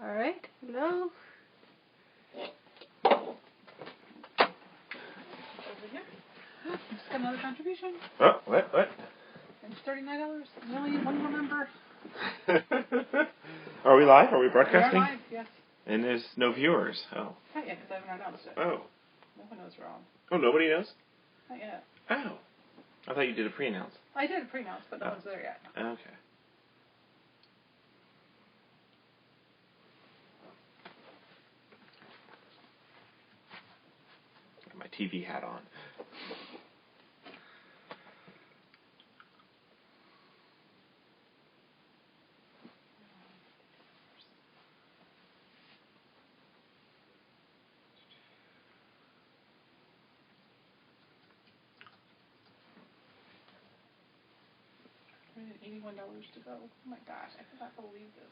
All right. Hello. Over here. Just got another contribution. Oh, what? And it's $39. We only need one more member. Are we live? Are we broadcasting? We are live, yes. And there's no viewers. Oh. Not yet, because I haven't announced it. Oh. No one knows we're on. Oh, nobody knows? Not yet. Oh. I thought you did a pre-announce. I did a pre-announce, but no one's there yet. Okay. Got my TV hat on. $81 to go. Oh my gosh, I cannot believe this.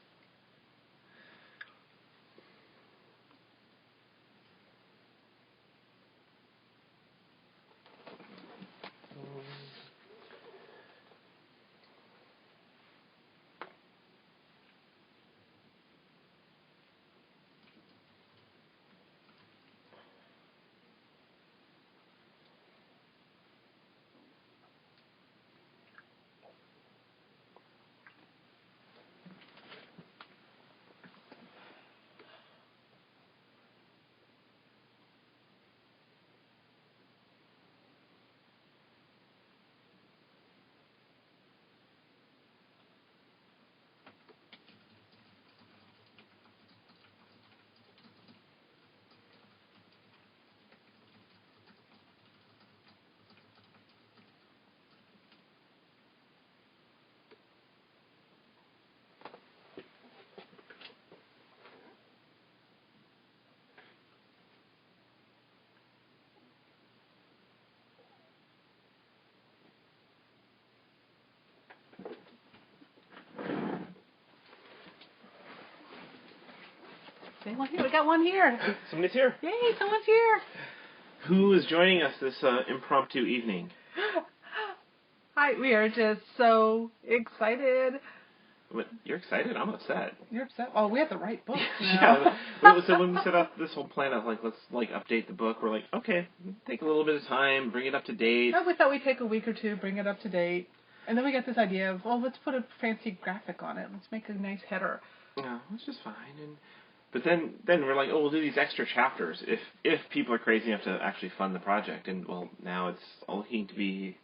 Anyone here? We got one here. Somebody's here. Yay, someone's here. Who is joining us this impromptu evening? Hi, we are just so excited. What, you're excited? I'm upset. You're upset? Oh, we have the right book now. Yeah. So when we set up this whole plan of let's update the book, we're like, okay, take a little bit of time, bring it up to date. No, we thought we'd take a week or two, bring it up to date. And then we got this idea of, well, let's put a fancy graphic on it. Let's make a nice header. No, it's just fine. But then we're like, oh, we'll do these extra chapters if people are crazy enough to actually fund the project. And, well, now it's looking to be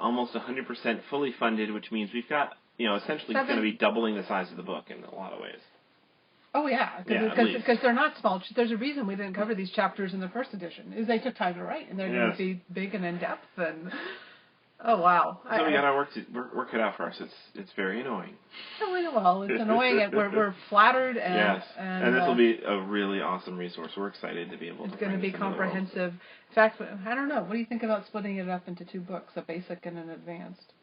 almost 100% fully funded, which means we've got, essentially it's going to be doubling the size of the book in a lot of ways. Oh, yeah, because they're not small. There's a reason we didn't cover these chapters in the first edition, is they took time to write, and they're going to be big and in-depth, and... Oh, wow. So we got our work cut out for us. It's very annoying. Well, it's annoying, and we're flattered. And, yes. And this will be a really awesome resource. We're excited to be able to It's going to be comprehensive. In fact, I don't know. What do you think about splitting it up into two books, a basic and an advanced?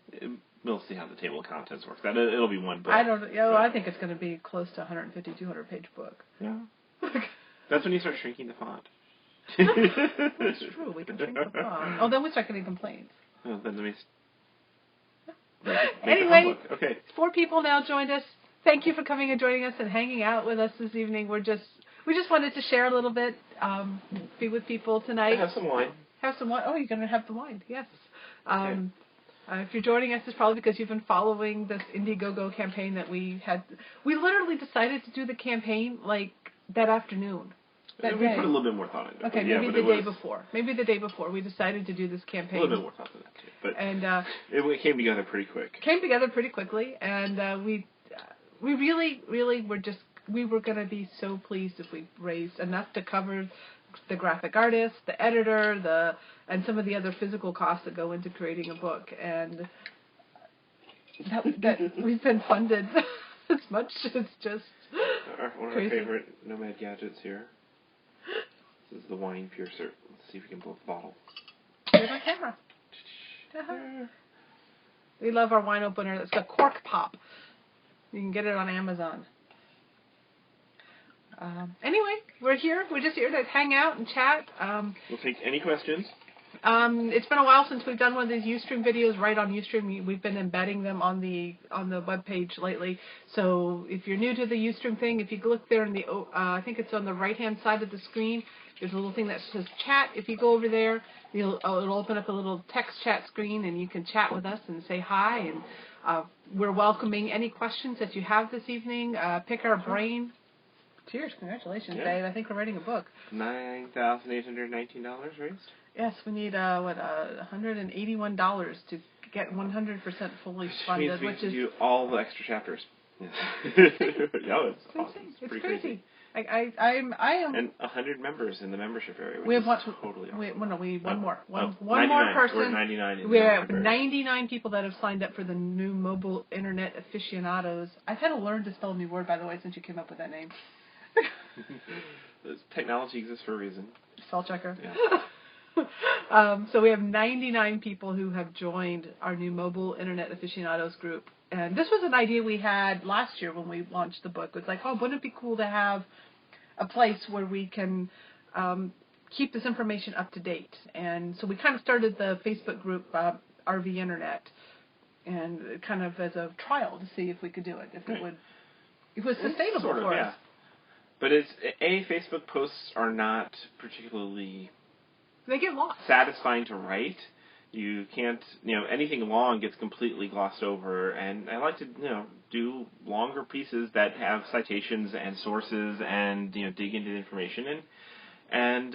We'll see how the table of contents works. It'll be one book. I think it's going to be close to 150, 200-page book. Yeah. That's when you start shrinking the font. That's true. We can shrink the font. Oh, then we start getting complaints. Oh, then let me... Anyway, okay. 4 people now joined us. Thank you for coming and joining us and hanging out with us this evening. We just wanted to share a little bit, be with people tonight. Have some wine. Have some wine. Oh, you're going to have the wine. Yes. Okay. If you're joining us, it's probably because you've been following this Indiegogo campaign that we had. We literally decided to do the campaign like that afternoon. We put a little bit more thought into it. Okay, maybe the day before. Maybe the day before we decided to do this campaign. A little bit more thought into it, too. But it came together pretty quick. Came together pretty quickly, and we really were going to be so pleased if we raised enough to cover the graphic artist, the editor, and some of the other physical costs that go into creating a book, and that we've been funded as much as just one of our favorite Nomad gadgets here. This is the wine piercer. Let's see if we can blow the bottle. Here's my camera. We love our wine opener. It's the Cork Pop. You can get it on Amazon. Anyway, we're here. We're just here to hang out and chat. We'll take any questions. It's been a while since we've done one of these Ustream videos right on Ustream. We've been embedding them on the webpage lately. So if you're new to the Ustream thing, if you look there in the, I think it's on the right-hand side of the screen, there's a little thing that says chat. If you go over there, it'll open up a little text chat screen, and you can chat with us and say hi. And we're welcoming any questions that you have this evening. Pick our brain. Cheers. Congratulations, Dave. I think we're writing a book. $9,819 raised? Yes, we need $181 to get 100% fully funded, which is do all the extra chapters. Yes. It's awesome. It's pretty crazy. I am. And 100 members in the membership area. Which we have is totally awesome. One more. One 99. more person. We're 99. We have 99 people that have signed up for the new mobile internet aficionados. I've had to learn to spell a new word, by the way, since you came up with that name. Technology exists for a reason. Spell checker. Yeah. So we have 99 people who have joined our new mobile internet aficionados group. And this was an idea we had last year when we launched the book. It was like, oh, wouldn't it be cool to have a place where we can keep this information up to date? And so we kind of started the Facebook group, RV Internet, and kind of as a trial to see if we could do it, if it was sustainable sort of, for us. But Facebook posts are not particularly they get lost. Satisfying to write. You can't, anything long gets completely glossed over, and I like to, do longer pieces that have citations and sources and, dig into the information and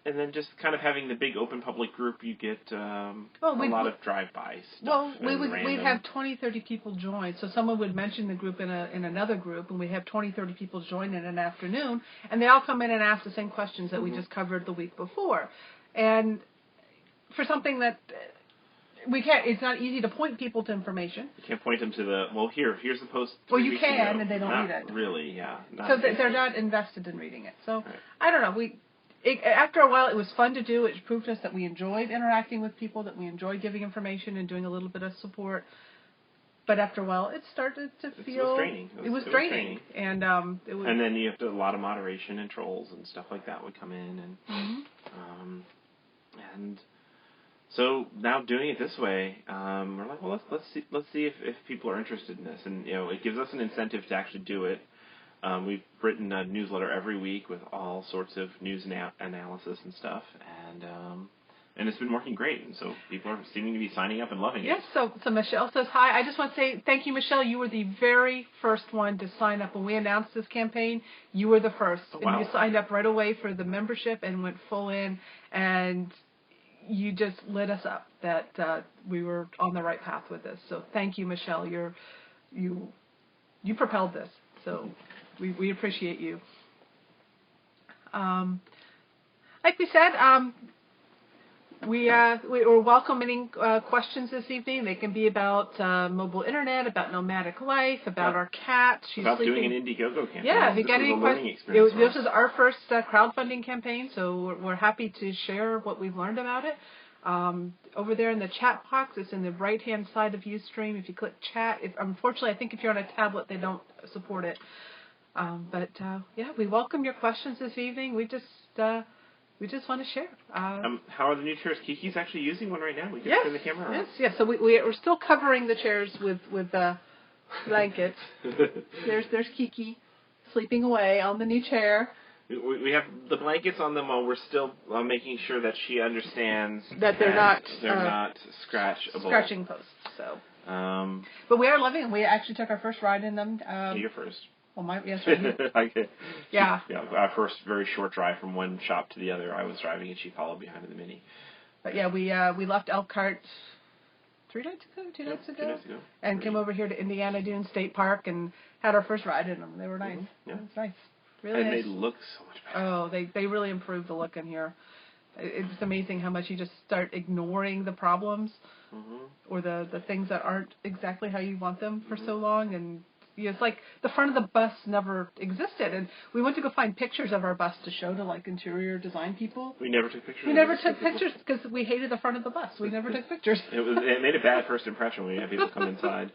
then just kind of having the big open public group, you get a lot of drive-by stuff. Well, we'd have 20, 30 people join, so someone would mention the group in another group, and we'd have 20, 30 people join in an afternoon, and they all come in and ask the same questions that we just covered the week before. And for something that we can't, it's not easy to point people to information. You can't point them to here's the post. Well, you can, and they don't read it. Really, yeah. So they're not invested in reading it. So, right. I don't know. After a while, it was fun to do. It proved to us that we enjoyed interacting with people, that we enjoyed giving information and doing a little bit of support. But after a while, it started to feel... It was draining. It was draining. And and then you have to, a lot of moderation and trolls and stuff like that would come in. And and so now doing it this way, we're like, well, let's see if people are interested in this. And, it gives us an incentive to actually do it. We've written a newsletter every week with all sorts of news analysis and stuff. And it's been working great, and so people are seeming to be signing up and loving it. Yes, so Michelle says hi. I just want to say thank you, Michelle. You were the very first one to sign up when we announced this campaign. You were the first, and you signed up right away for the membership and went full in, and you just lit us up that we were on the right path with this. So thank you, Michelle. You propelled this, so we appreciate you. Like we said. We're welcoming questions this evening. They can be about mobile internet, about nomadic life, about our cat. She's about sleeping. Doing an Indiegogo campaign. Yeah, if you got any questions, this is our first crowdfunding campaign, so we're happy to share what we've learned about it. Over there in the chat box, it's in the right-hand side of Ustream. If you click chat, unfortunately, I think if you're on a tablet, they don't support it. We welcome your questions this evening. We just want to share. How are the new chairs? Kiki's actually using one right now. We can turn the camera on. Yes. So we're still covering the chairs with blankets. There's Kiki sleeping away on the new chair. We have the blankets on them while we're still making sure that she understands that they're not scratchable. Scratching posts. So. But we are loving them. We actually took our first ride in them. You're first. Well, yes, right. Yeah. Our first very short drive from one shop to the other. I was driving and she followed behind in the Mini. But yeah, we left Elkhart 2 nights ago, and came over here to Indiana Dunes State Park and had our first ride in them. They were nice. Mm-hmm. Yeah. It was nice. Really and nice. They look so much better. Oh, they really improved the look in here. It's amazing how much you just start ignoring the problems or the things that aren't exactly how you want them for so long, and it's like the front of the bus never existed, and we went to go find pictures of our bus to show to interior design people. We never took pictures. We never took pictures because we hated the front of the bus. We never took pictures. It made a bad first impression when we had people come inside.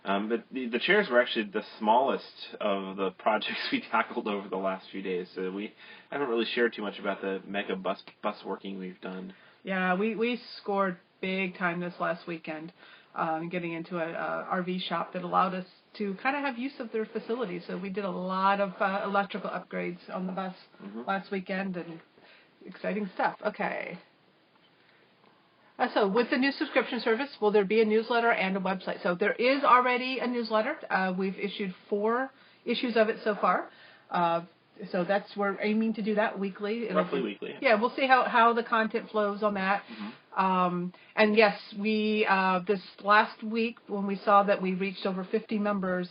But the chairs were actually the smallest of the projects we tackled over the last few days. So we haven't really shared too much about the mega bus working we've done. Yeah, we scored big time this last weekend, getting into a RV shop that allowed us to kind of have use of their facilities. So we did a lot of electrical upgrades on the bus last weekend, and exciting stuff. Okay. So with the new subscription service, will there be a newsletter and a website? So there is already a newsletter. We've issued 4 issues of it so far. So we're aiming to do that weekly. Roughly weekly. Yeah, we'll see how the content flows on that. And yes, we this last week when we saw that we reached over 50 members,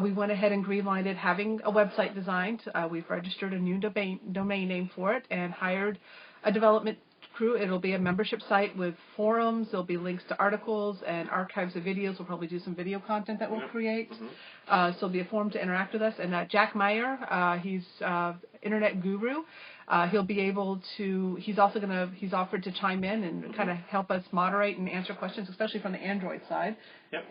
we went ahead and greenlighted having a website designed. We've registered a new domain name for it and hired a development crew. It'll be a membership site with forums. There'll be links to articles and archives of videos. We'll probably do some video content that we'll create. So there'll be a forum to interact with us. And Jack Meyer, he's internet guru. He'll be able to. He's offered to chime in and kind of help us moderate and answer questions, especially from the Android side,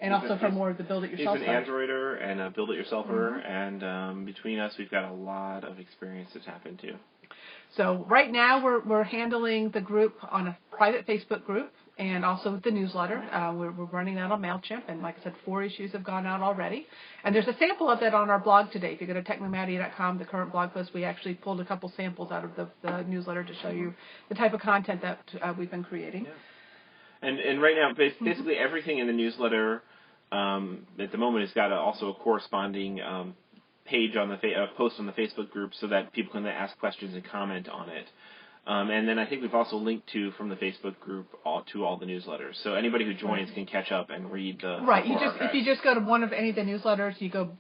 and also from more of the build it yourself side. He's an Androider and a build it yourselfer, and between us, we've got a lot of experience to tap into. So right now we're handling the group on a private Facebook group and also the newsletter. We're running that on MailChimp, and like I said, 4 issues have gone out already. And there's a sample of that on our blog today. If you go to technomadia.com, the current blog post, we actually pulled a couple samples out of the newsletter to show you the type of content that we've been creating. Yeah. And right now, basically everything in the newsletter at the moment has got also a corresponding page on the post on the Facebook group so that people can ask questions and comment on it. And then I think we've also linked from the Facebook group to all the newsletters. So anybody who joins can catch up and read the If you just go to one of any of the newsletters, you go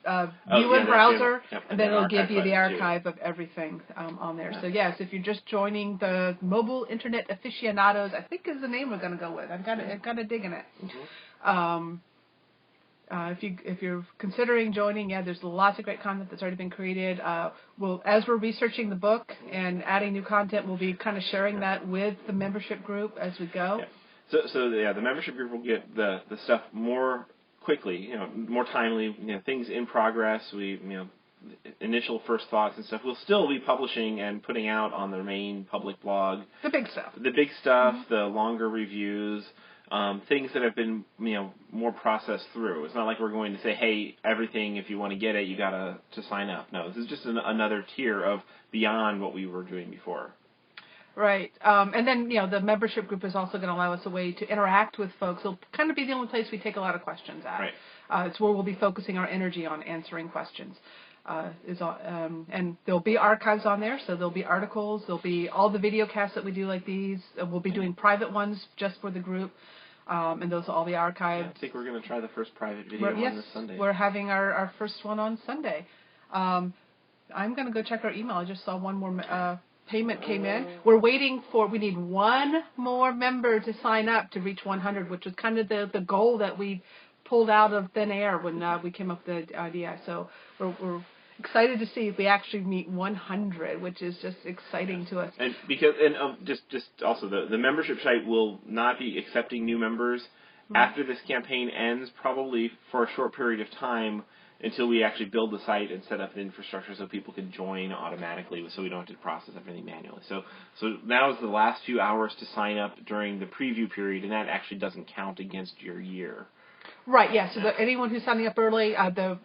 view in browser, and then it'll give you the archive of everything on there. So yes, if you're just joining the Mobile Internet Aficionados, I think is the name we're going to go with. I'm kind of digging it. If you're considering joining, there's lots of great content that's already been created. As we're researching the book and adding new content, we'll be kind of sharing that with the membership group as we go. Yeah. So the membership group will get the stuff more quickly, more timely, things in progress. Initial first thoughts and stuff. We'll still be publishing and putting out on the main public blog. The big stuff. The longer reviews. Things that have been, more processed through. It's not like we're going to say, hey, everything, if you want to get it, you got to sign up. No, this is just another tier of beyond what we were doing before. Right. And then, the membership group is also going to allow us a way to interact with folks. It'll kind of be the only place we take a lot of questions at. Right. It's where we'll be focusing our energy on answering questions. And there'll be archives on there, so there'll be articles. There'll be all the video casts that we do like these. We'll be doing private ones just for the group. And those will all be archived. I think we're going to try the first private video on this Sunday. We're having our first one on Sunday. I'm going to go check our email. I just saw one more payment came in. We need one more member to sign up to reach 100, which was kind of the goal that we pulled out of thin air when we came up with the idea. So we're excited to see if we actually meet 100, which is just exciting to us. And just also the membership site will not be accepting new members after this campaign ends, probably for a short period of time until we actually build the site and set up the infrastructure so people can join automatically, so we don't have to process everything manually. So now is the last few hours to sign up during the preview period, and that actually doesn't count against your year. Right, yeah. So anyone who's signing up early,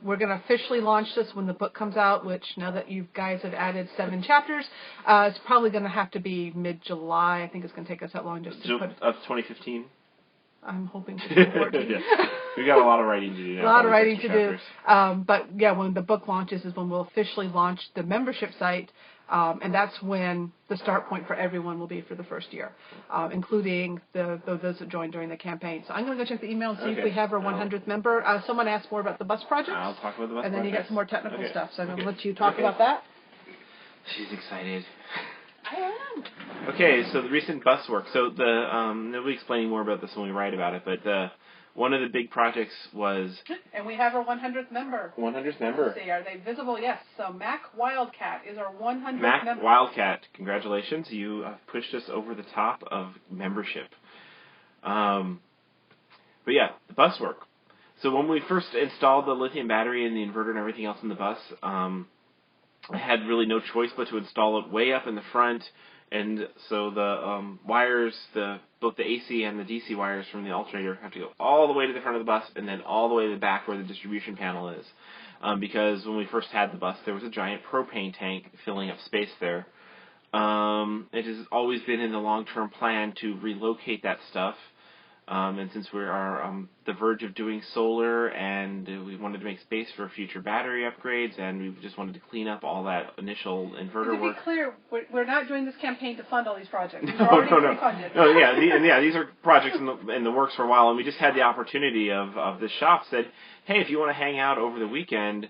we're going to officially launch this when the book comes out, which now that you guys have added 7 chapters, it's probably going to have to be mid-July. I think it's going to take us that long just to put... Of 2015? I'm hoping to 2014. We've got a lot of writing to do now. A lot of writing to do. But, when the book launches is when we'll officially launch the membership site, and that's when the start point for everyone will be for the first year, including those that joined during the campaign. So I'm going to go check the email and see if we have our 100th member. Someone asked more about the bus project. I'll talk about the bus project. And then you got some more technical stuff, so I'm going to let you talk about that. She's excited. I am. Okay, so the recent bus work. So we'll be explaining more about this when we write about it, but one of the big projects was... And we have our 100th member. 100th member. Let's see, are they visible? Yes. So Mac Wildcat is our 100th member. Mac Wildcat, congratulations. You pushed us over the top of membership. But yeah, the bus work. So when we first installed the lithium battery and the inverter and everything else in the bus, I had really no choice but to install it way up in the front And so the wires, both the AC and the DC wires from the alternator have to go all the way to the front of the bus and then all the way to the back where the distribution panel is. Because when we first had the bus, there was a giant propane tank filling up space there. It has always been in the long-term plan to relocate that stuff. And since we are on the verge of doing solar, and we wanted to make space for future battery upgrades, and we just wanted to clean up all that initial inverter work. To be clear, we're not doing this campaign to fund all these projects. These No, are already no. pre-funded. No, yeah, these are projects in the works for a while, and we just had the opportunity of the shop said, hey, if you want to hang out over the weekend,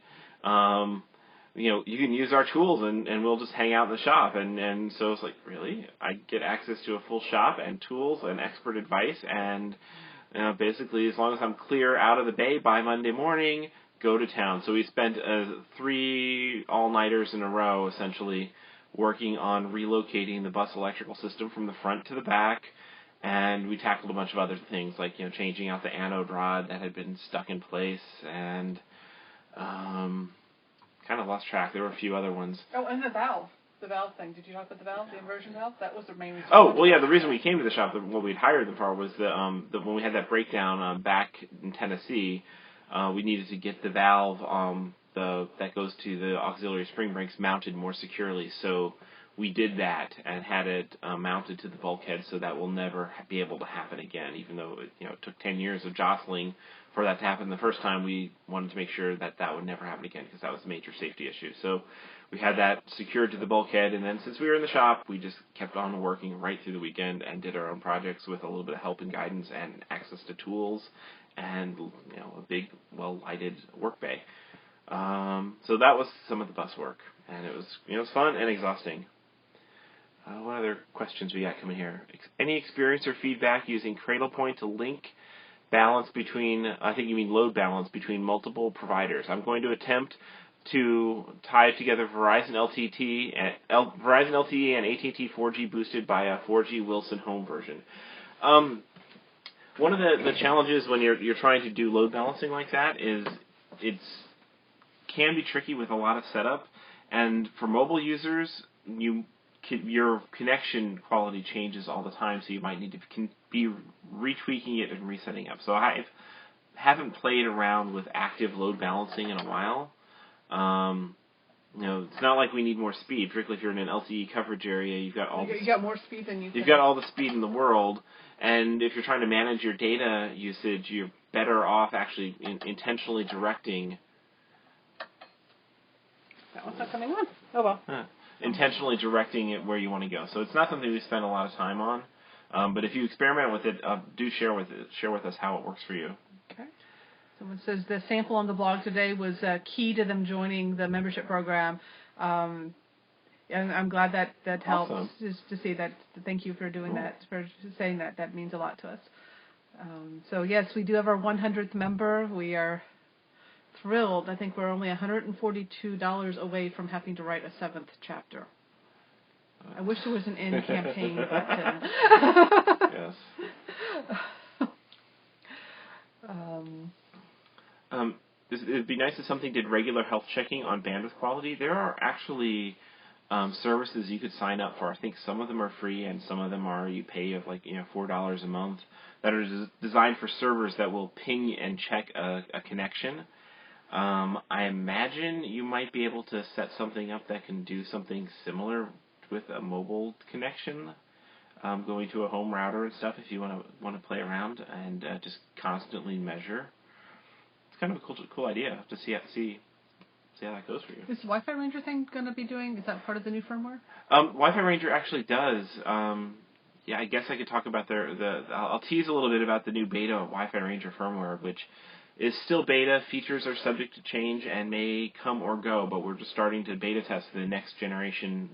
you can use our tools and we'll just hang out in the shop. And so it's like, really? I get access to a full shop and tools and expert advice and basically as long as I'm clear out of the bay by Monday morning, go to town. So we spent 3 all-nighters in a row essentially working on relocating the bus electrical system from the front to the back. And we tackled a bunch of other things like, changing out the anode rod that had been stuck in place and kind of lost track. There were a few other ones. Oh, and the valve thing. Did you talk about the valve, the inversion valve? That was the main reason. Oh, well, yeah. The reason we came to the shop, what we'd hired them for, was when we had that breakdown back in Tennessee, we needed to get the valve that goes to the auxiliary spring brakes mounted more securely. So we did that and had it mounted to the bulkhead, so that will never be able to happen again. Even though it took 10 years of jostling for that to happen the first time, we wanted to make sure that would never happen again because that was a major safety issue. So we had that secured to the bulkhead, and then since we were in the shop, we just kept on working right through the weekend and did our own projects with a little bit of help and guidance and access to tools and a big, well-lighted work bay. So that was some of the bus work, and it was fun and exhausting. What other questions we got coming here? Any experience or feedback using Cradlepoint to link balance between, I think you mean load balance, between multiple providers? I'm going to attempt to tie together Verizon LTE and AT&T 4G boosted by a 4G Wilson home version. One of the challenges when you're trying to do load balancing like that is it can be tricky with a lot of setup, and for mobile users, your connection quality changes all the time, so you might need to be retweaking it and resetting up. So I haven't played around with active load balancing in a while. It's not like we need more speed, particularly if you're in an LTE coverage area. You've got more speed than you've got all the speed in the world, and if you're trying to manage your data usage, you're better off actually intentionally directing. That one's not coming on. Oh well. Intentionally directing it where you want to go. So it's not something we spend a lot of time on, but if you experiment with it, do share with us how it works for you. Okay. Someone says the sample on the blog today was key to them joining the membership program, and I'm glad that helps. Awesome. Just to see that. Thank you for doing that, for saying that. That means a lot to us. So yes, we do have our 100th member. We are thrilled. I think we're only $142 away from having to write a 7th chapter. I wish there was an end campaign button. Yes. It'd be nice if something did regular health checking on bandwidth quality. There are actually services you could sign up for. I think some of them are free and some of them are you pay of $4 a month that are designed for servers that will ping and check a connection. I imagine you might be able to set something up that can do something similar with a mobile connection, going to a home router and stuff if you want to play around and just constantly measure. It's kind of a cool idea to see how that goes for you. Is the Wi-Fi Ranger thing going to be doing? Is that part of the new firmware? Wi-Fi Ranger actually does. I guess I could talk about I'll tease a little bit about the new beta Wi-Fi Ranger firmware, which is still beta. Features are subject to change and may come or go, but we're just starting to beta test the next generation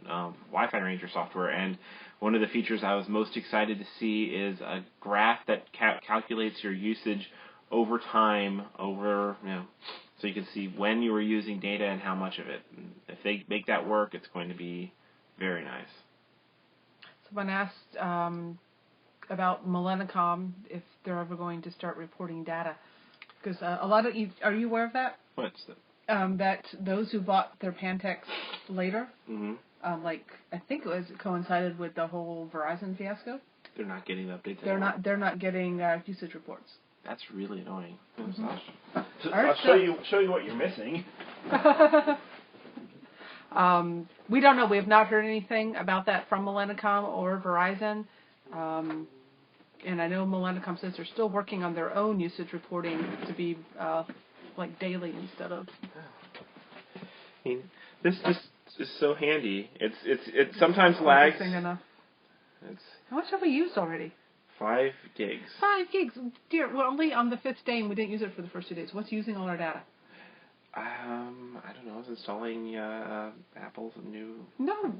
Wi-Fi Ranger software. And one of the features I was most excited to see is a graph that calculates your usage over time, so you can see when you were using data and how much of it. And if they make that work, it's going to be very nice. Someone asked about Millennicom, if they're ever going to start reporting data. Because a lot of you, are you aware of that? What's that? that those who bought their Pantex later, like I think it coincided with the whole Verizon fiasco. They're not getting the updates. They're not getting usage reports. That's really annoying. I'll show you what you're missing. We don't know. We have not heard anything about that from Millennicom or Verizon. And I know Millennicom says they're still working on their own usage reporting to be like daily instead of. I mean, this is so handy. It sometimes lags. Enough. How much have we used already? 5 gigs. 5 gigs, dear. We're only on the 5th day, and we didn't use it for the first 2 days. What's using all our data? I don't know. I was installing Apple's new. No,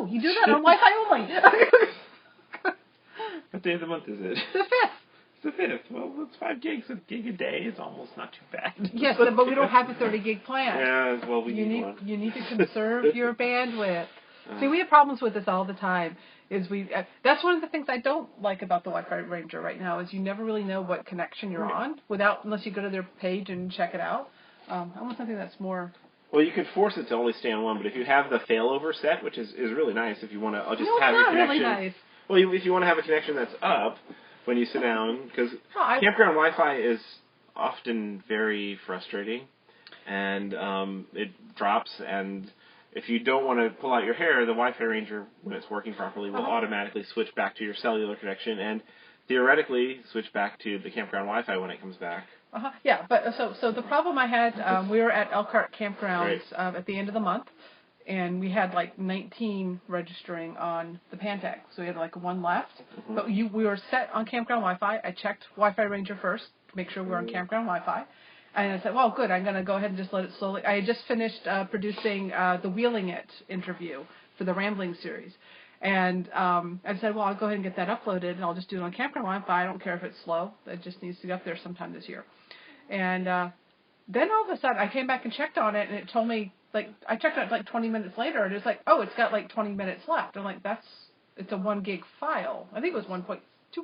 you do that on Wi-Fi only. What day of the month is it? The 5th. It's the 5th. Well, it's 5 gigs. A gig a day is almost not too bad. Yes, but we don't have a 30 gig plan. Yeah, well, we need one. You need to conserve your bandwidth. See, we have problems with this all the time. That's one of the things I don't like about the Wi-Fi Ranger right now is you never really know what connection you're on unless you go to their page and check it out. I want something that's more. Well, you could force it to only stay on one, but if you have the failover set, which is really nice, if you want to, have your connection. Really nice. Well, if you want to have a connection that's up when you sit down, because campground Wi-Fi is often very frustrating, and it drops. And if you don't want to pull out your hair, the Wi-Fi Ranger, when it's working properly, will automatically switch back to your cellular connection, and theoretically switch back to the campground Wi-Fi when it comes back. Yeah, but so the problem I had, we were at Elkhart Campgrounds at the end of the month, and we had like 19 registering on the Pantex, so we had like 1 left. But we were set on campground Wi-Fi. I checked Wi-Fi Ranger first to make sure we're on campground Wi-Fi, and I said, well, good, I'm going to go ahead and just let it slowly. I had just finished producing the Wheeling It interview for the Rambling series. And I said, well, I'll go ahead and get that uploaded, and I'll just do it on campground Wi-Fi. I don't care if it's slow. It just needs to be up there sometime this year. And then all of a sudden, I came back and checked on it, and it told me, I checked on it like 20 minutes later, and it's like, oh, it's got like 20 minutes left. I'm like, it's a 1 gig file. I think it was 1.2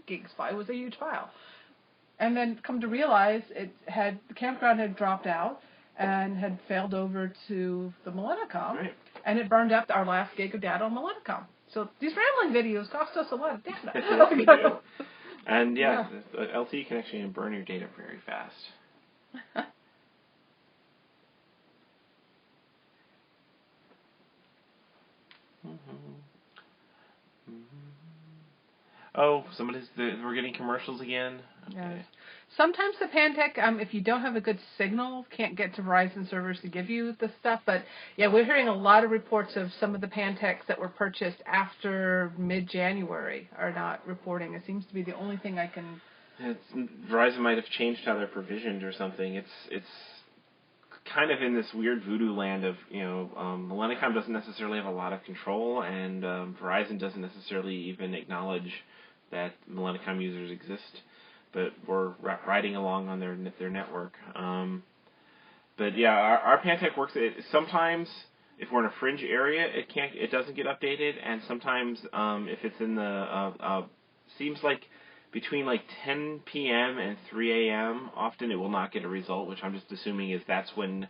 gigs file. It was a huge file. And then come to realize the campground had dropped out and had failed over to the Millennicom, and it burned up our last gig of data on Millennicom. So these rambling videos cost us a lot of data. Yes, they do. And the LTE connection can burn your data very fast. Oh, we're getting commercials again? Okay. Yes. Sometimes the Pantech, if you don't have a good signal, can't get to Verizon servers to give you the stuff. But, yeah, we're hearing a lot of reports of some of the Pantechs that were purchased after mid-January are not reporting. It seems to be the only thing I can... Verizon might have changed how they're provisioned or something. It's kind of in this weird voodoo land of, Millennicom doesn't necessarily have a lot of control, and Verizon doesn't necessarily even acknowledge that Millennicom users exist. But we're riding along on their network. But yeah, our Pantech works. Sometimes if we're in a fringe area, it doesn't get updated, and sometimes if it's in the seems like between like 10 p.m. and 3 a.m. often it will not get a result, which I'm just assuming is that's when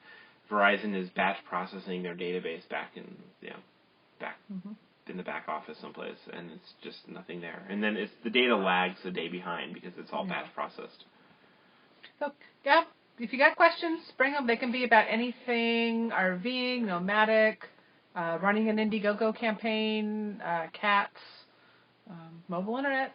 Verizon is batch processing their database back in in the back office someplace, and it's just nothing there. And then the data lags a day behind because it's all batch processed. So, yeah, if you got questions, bring them. They can be about anything: RVing, nomadic, running an Indiegogo campaign, cats, mobile internet.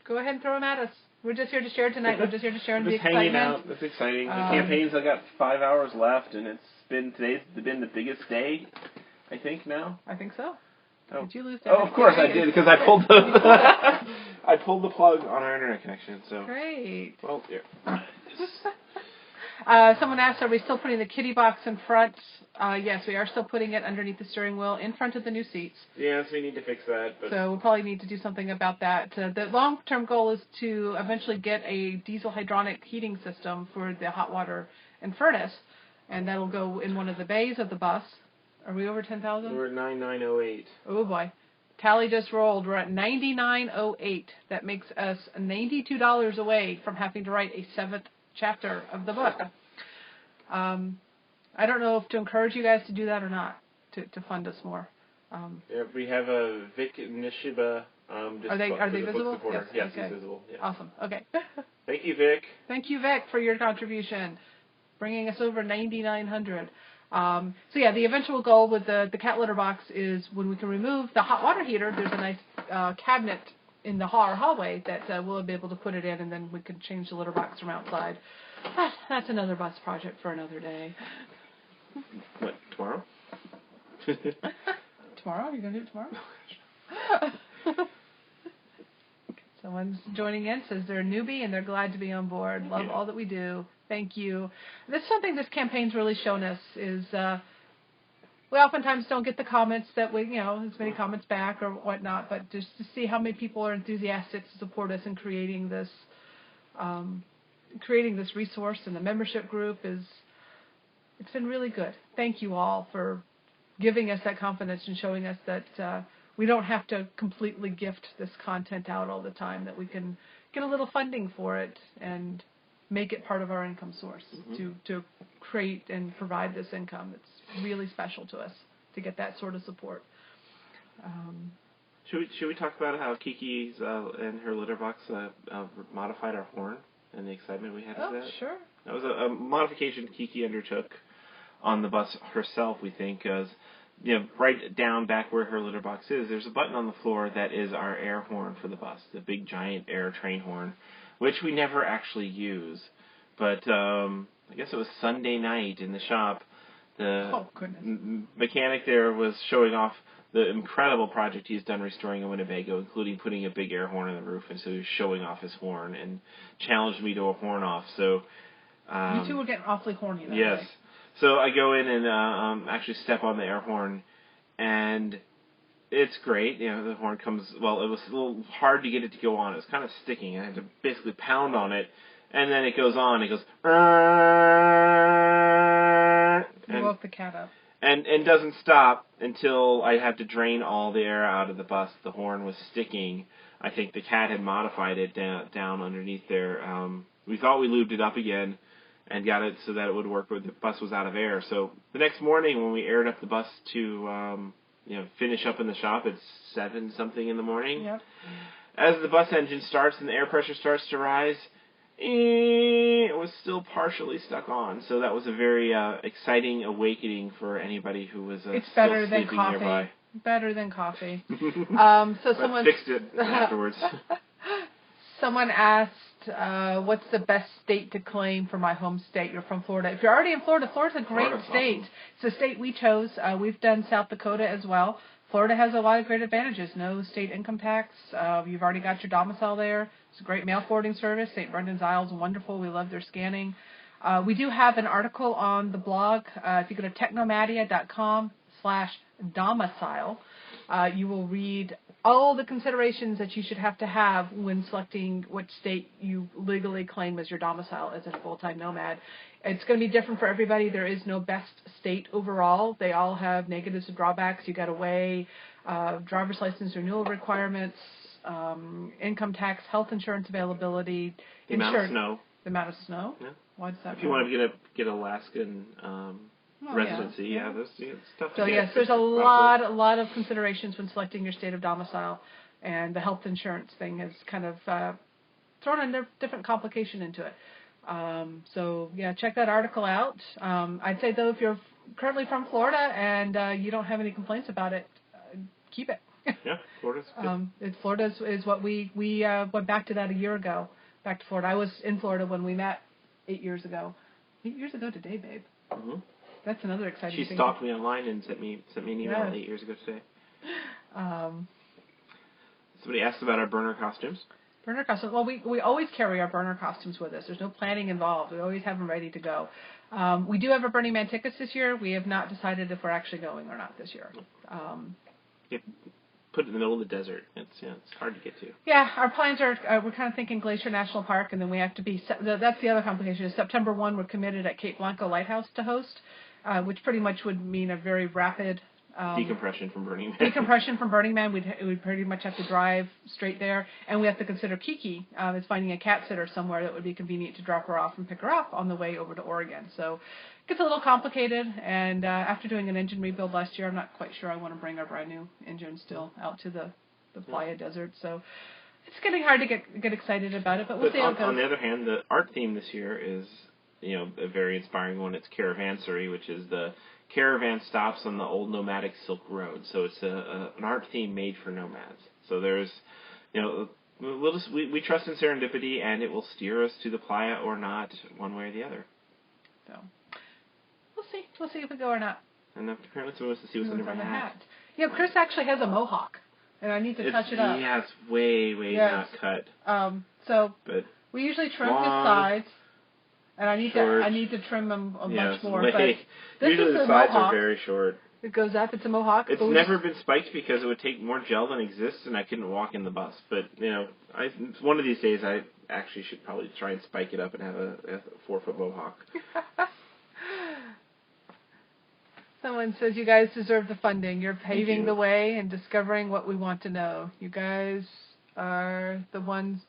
Go ahead and throw them at us. We're just here to share tonight. We're just here to share the excitement. Hanging out. That's exciting. The campaign's I got 5 hours left, and today's been the biggest day, I think now. I think so. Oh. Did you lose that? Oh, of course I did, because I pulled the plug on our internet connection. So great. Well, yeah. Someone asked, are we still putting the kitty box in front? Yes, we are still putting it underneath the steering wheel in front of the new seats. Yes, we need to fix that. But so we'll probably need to do something about that. The long-term goal is to eventually get a diesel hydronic heating system for the hot water and furnace, and that'll go in one of the bays of the bus. Are we over 10,000? We're at 9908. Oh, boy. Tally just rolled. We're at 9908. That makes us $92 away from having to write a 7th chapter of the book. I don't know if to encourage you guys to do that or not, to fund us more. Yeah, we have a Vic Nishiba. Are they visible? Yes, okay. he's visible. Yeah. Awesome. Okay. Thank you, Vic. Thank you, Vic, for your contribution, bringing us over 9,900. So yeah, the eventual goal with the cat litter box is when we can remove the hot water heater. There's a nice cabinet in the hallway that we'll be able to put it in, and then we can change the litter box from outside. That's another bus project for another day. What, tomorrow? Tomorrow? You're going to do it tomorrow? Someone's joining in, says they're a newbie and they're glad to be on board. Love all that we do. Thank you. That's something this campaign's really shown us is we oftentimes don't get the comments that as many comments back or whatnot, but just to see how many people are enthusiastic to support us in creating this resource and the membership group it's been really good. Thank you all for giving us that confidence and showing us that we don't have to completely gift this content out all the time, that we can get a little funding for it and make it part of our income source to create and provide this income. It's really special to us to get that sort of support. Should we talk about how Kiki's and her litter box modified our horn and the excitement we had with that? Sure. That was a modification Kiki undertook on the bus herself, we think, because right down back where her litter box is, there's a button on the floor that is our air horn for the bus, the big giant air train horn, which we never actually use. But I guess it was Sunday night in the shop. The mechanic there was showing off the incredible project he's done restoring a Winnebago, including putting a big air horn on the roof, and so he was showing off his horn and challenged me to a horn off. So you two were getting awfully horny that yes. day. So I go in and actually step on the air horn, and it's great. The horn comes, it was a little hard to get it to go on. It was kind of sticking. I had to basically pound on it, and then it goes on. It goes, you woke the cat up. And doesn't stop until I have to drain all the air out of the bus. The horn was sticking. I think the cat had modified it down underneath there. We thought we lubed it up again and got it so that it would work, but the bus was out of air. So the next morning when we aired up the bus to finish up in the shop, it's 7-something in the morning. Yep. As the bus engine starts and the air pressure starts to rise, it was still partially stuck on. So that was a very exciting awakening for anybody who was it's better still than sleeping coffee. nearby. Better than coffee. Someone fixed it afterwards. Someone asked, what's the best state to claim for my home state? You're from Florida. If you're already in Florida, Florida's a great state. Awesome. It's a state we chose. We've done South Dakota as well. Florida has a lot of great advantages. No state income tax. You've already got your domicile there. It's a great mail forwarding service. St. Brendan's Isle is wonderful. We love their scanning. We do have an article on the blog. If you go to technomadia.com/domicile, you will read all the considerations that you should have to have when selecting which state you legally claim as your domicile as a full-time nomad. It's going to be different for everybody. There is no best state overall. They all have negatives and drawbacks. You got to weigh driver's license renewal requirements, income tax, health insurance availability, the amount of snow. The amount of snow. Yeah. Why does that? If you want to get Alaskan residency, it's tough to get. So yes, there's a lot of considerations when selecting your state of domicile, and the health insurance thing has kind of thrown a different complication into it. So yeah, check that article out. I'd say though, if you're currently from Florida and you don't have any complaints about it, keep it. Yeah, Florida's good. Florida is what we went back to that a year ago. Back to Florida. I was in Florida when we met 8 years ago. 8 years ago today, babe. Mm-hmm. That's another exciting thing. She stalked me online and sent me an email 8 years ago today. Somebody asked about our burner costumes. Burner costumes. Well, we always carry our burner costumes with us. There's no planning involved. We always have them ready to go. We do have a Burning Man tickets this year. We have not decided if we're actually going or not this year. Put it in the middle of the desert. It's hard to get to. Yeah, our plans are we're kind of thinking Glacier National Park, and then we have to be. That's the other complication. Is September 1, we're committed at Cape Blanco Lighthouse to host, which pretty much would mean a very rapid Decompression from Burning Man. Decompression from Burning Man, we'd pretty much have to drive straight there, and we have to consider Kiki is finding a cat sitter somewhere that would be convenient to drop her off and pick her up on the way over to Oregon. So it gets a little complicated, and after doing an engine rebuild last year, I'm not quite sure I want to bring our brand new engine still out to the Playa Desert. So it's getting hard to get excited about it, but we'll see how it goes. On the other hand, the art theme this year is, a very inspiring one. It's Caravansary, which is the caravan stops on the old nomadic Silk Road. So it's an art theme made for nomads. So there's, we trust in serendipity, and it will steer us to the playa or not, one way or the other. So we'll see. We'll see if we go or not. And apparently someone wants to see what's under my hat. Yeah, Chris actually has a mohawk, and I need to touch it up. Yeah, it's way not cut. But we usually trim his sides. And I need to trim them much more. But usually the sides are very short. It goes up. It's a mohawk. It's never been spiked because it would take more gel than exists, and I couldn't walk in the bus. But one of these days I actually should probably try and spike it up and have a 4-foot mohawk. Someone says you guys deserve the funding. You're paving the way and discovering what we want to know. You guys are the ones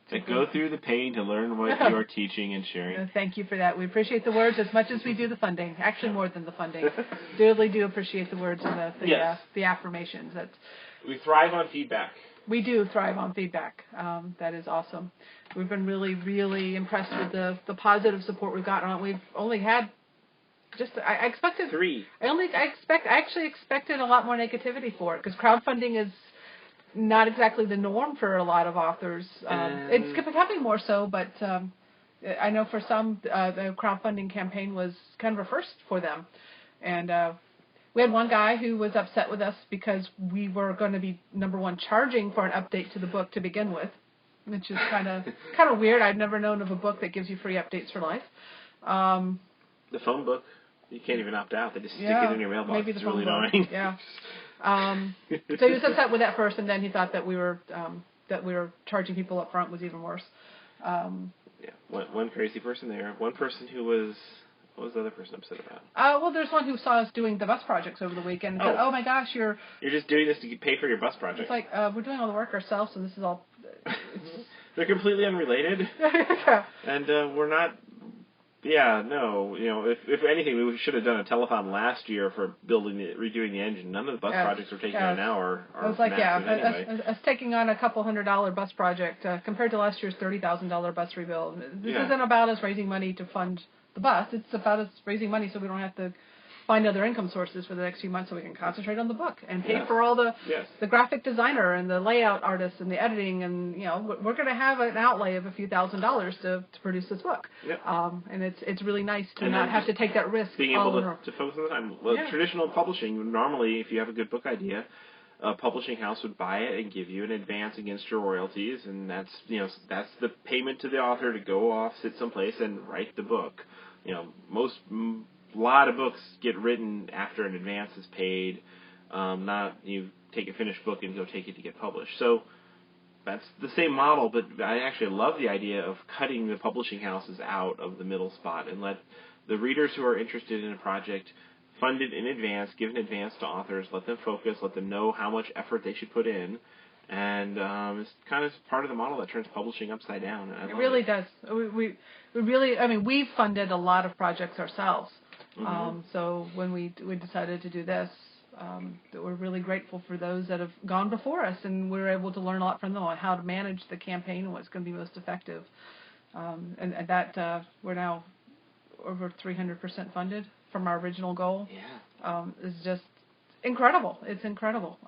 to go through the pain to learn what you are teaching and sharing. Thank you for that. We appreciate the words as much as we do the funding. Actually, more than the funding. Really do appreciate the words and the affirmations. We thrive on feedback. We do thrive on feedback. That is awesome. We've been really, really impressed with the positive support we've gotten. We've only had I expected 3. I actually expected a lot more negativity for it because crowdfunding is not exactly the norm for a lot of authors. It's becoming more so, but I know for some, the crowdfunding campaign was kind of a first for them. And we had one guy who was upset with us because we were going to be, number one, charging for an update to the book to begin with, which is kind of weird. I've never known of a book that gives you free updates for life. The phone book, you can't even opt out. They just stick it in your mailbox. Maybe the it's phone really book. annoying. Yeah. So he was upset with that first, and then he thought that we were charging people up front was even worse. One crazy person there. One person who was. What was the other person upset about? Well, there's one who saw us doing the bus projects over the weekend and said, "Oh my gosh, you're just doing this to pay for your bus project." It's like we're doing all the work ourselves, so this is all. They're completely unrelated, and we're not. Yeah, no. If anything, we should have done a telethon last year for redoing the engine. None of the bus projects we're taking on now are I was like, anyway. us taking on a $200 bus project compared to last year's $30,000 bus rebuild. This isn't about us raising money to fund the bus. It's about us raising money so we don't have to find other income sources for the next few months so we can concentrate on the book and pay for all the graphic designer and the layout artists and the editing and we're going to have an outlay of a few $1,000s to produce this book. And it's really nice to not have to take that risk. Being able to focus on the time. Well, traditional publishing, normally if you have a good book idea, a publishing house would buy it and give you an advance against your royalties, and that's the payment to the author to go off, sit someplace and write the book. A lot of books get written after an advance is paid, not you take a finished book and go take it to get published. So that's the same model, but I actually love the idea of cutting the publishing houses out of the middle spot and let the readers who are interested in a project fund it in advance, give an advance to authors, let them focus, let them know how much effort they should put in. And it's kind of part of the model that turns publishing upside down. It really does. We really, we've funded a lot of projects ourselves. So when we decided to do this, we're really grateful for those that have gone before us, and we're able to learn a lot from them on how to manage the campaign and what's going to be most effective. And that we're now over 300% funded from our original goal. Is just incredible. It's incredible.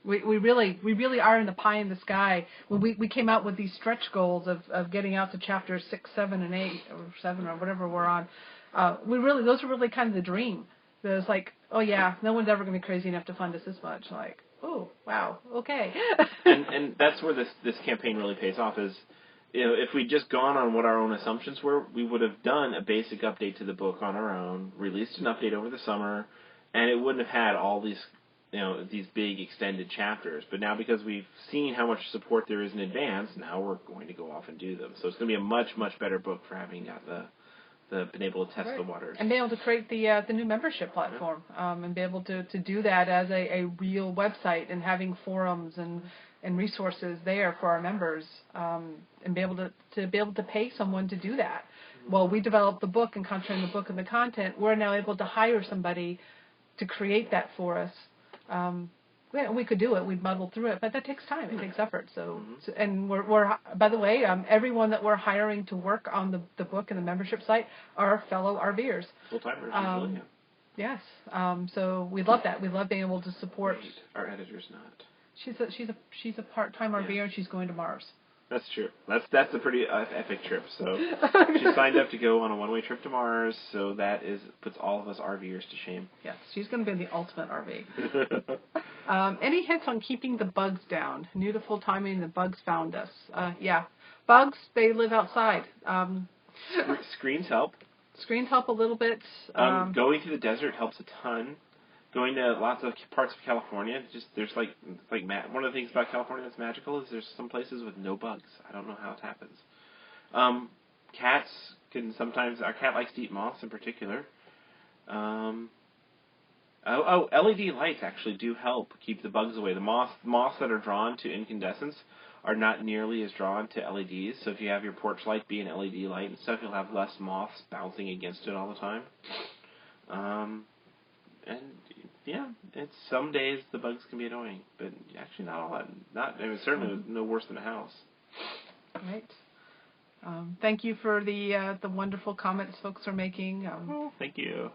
We really are in the pie in the sky. When we came out with these stretch goals of getting out to chapters 6, 7, and 8, or 7, or whatever we're on. Those are really kind of the dream. There's like, oh yeah, no one's ever going to be crazy enough to fund us this much. Like, oh wow, okay. and that's where this campaign really pays off. Is if we'd just gone on what our own assumptions were, we would have done a basic update to the book on our own, released an update over the summer, and it wouldn't have had all these these big extended chapters. But now because we've seen how much support there is in advance, now we're going to go off and do them. So it's going to be a much, much better book for having got the been able to test the waters. And be able to create the new membership platform, and be able to do that as a real website, and having forums and resources there for our members, and be able to pay someone to do that. Well, we developed the book and concentrate on the book and the content. We're now able to hire somebody to create that for us. We could do it. We'd muddle through it, but that takes time. It takes effort. So and we're by the way, everyone that we're hiring to work on the book and the membership site are fellow RVers. Full-timers, usually, Yes. So we love that. We love being able to support. Wait, our editor's not. She's a part-time RVer, and she's going to Mars. That's true. That's a pretty epic trip. So she signed up to go on a one-way trip to Mars. So that puts all of us RVers to shame. Yes, she's going to be in the ultimate RV. Any hints on keeping the bugs down? New to full timing, the bugs found us. Yeah, bugs. They live outside. Screens help. Screens help a little bit. Going to the desert helps a ton. Going to lots of parts of California, there's like one of the things about California that's magical is there's some places with no bugs. I don't know how it happens. Cats can sometimes. Our cat likes to eat moths in particular. LED lights actually do help keep the bugs away. The moths that are drawn to incandescents are not nearly as drawn to LEDs. So if you have your porch light be an LED light and stuff, you'll have less moths bouncing against it all the time. And yeah, it's some days the bugs can be annoying, but actually not all that. Certainly no worse than a house. Right. Thank you for the wonderful comments folks are making. Thank you.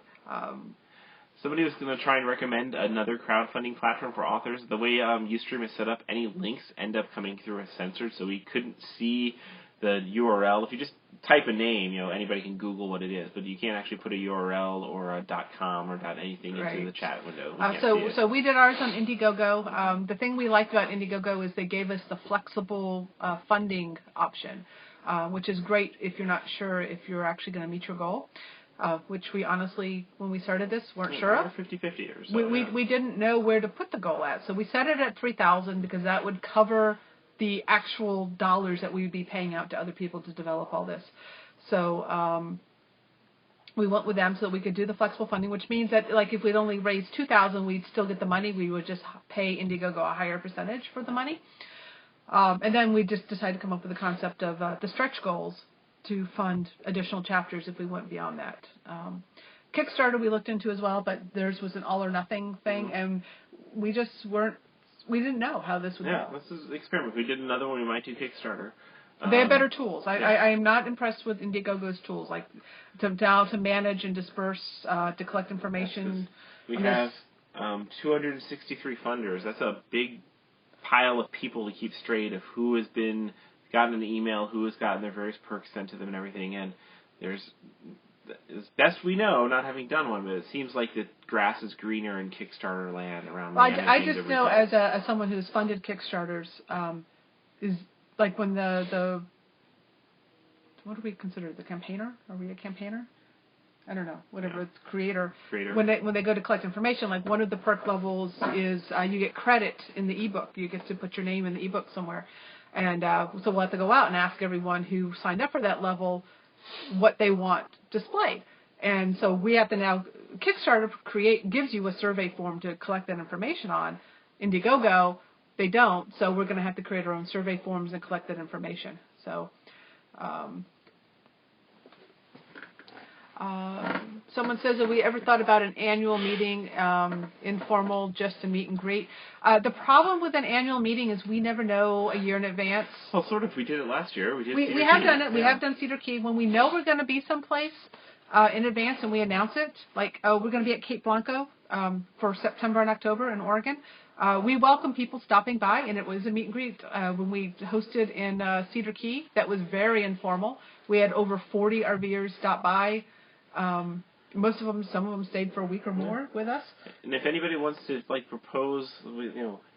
Somebody was going to try and recommend another crowdfunding platform for authors. The way Ustream is set up, any links end up coming through as censored, so we couldn't see the URL. If you just type a name, anybody can Google what it is, but you can't actually put a URL or a .com or .anything into the chat window. So we did ours on Indiegogo. The thing we liked about Indiegogo is they gave us the flexible funding option, which is great if you're not sure if you're actually going to meet your goal. Which we honestly, when we started this, weren't sure of. 50-50 or so. We didn't know where to put the goal at, so we set it at $3,000 because that would cover the actual dollars that we would be paying out to other people to develop all this. So we went with them so that we could do the flexible funding, which means that like if we'd only raised $2,000, we'd still get the money. We would just pay Indiegogo a higher percentage for the money. And then we just decided to come up with the concept of the stretch goals to fund additional chapters if we went beyond that. Kickstarter we looked into as well, but theirs was an all or nothing thing, and we just we didn't know how this would go. Yeah, this is an experiment. If we did another one, we might do Kickstarter. They have better tools. I am not impressed with Indiegogo's tools, like to manage and disperse, to collect information. We have 263 funders. That's a big pile of people to keep straight of who has gotten an email, who has gotten their various perks sent to them and everything. And there's, as best we know, not having done one, but it seems like the grass is greener in Kickstarter land around. Well, I just know as someone who's funded Kickstarters, is like when the what do we consider the campaigner? Are we a campaigner? I don't know. Whatever it's creator. When they go to collect information, like one of the perk levels is you get credit in the ebook. You get to put your name in the ebook somewhere. And so we'll have to go out and ask everyone who signed up for that level what they want displayed. And so we have to now, Kickstarter gives you a survey form to collect that information on. Indiegogo, they don't, so we're going to have to create our own survey forms and collect that information. So someone says, have we ever thought about an annual meeting, informal, just to meet and greet? The problem with an annual meeting is we never know a year in advance. Well, sort of. We did it last year. We have done it. We have done Cedar Key. When we know we're going to be someplace in advance and we announce it, like, we're going to be at Cape Blanco for September and October in Oregon, we welcome people stopping by, and it was a meet and greet. When we hosted in Cedar Key, that was very informal. We had over 40 RVers stop by. Most of them, some of them stayed for a week or more with us. And if anybody wants to propose,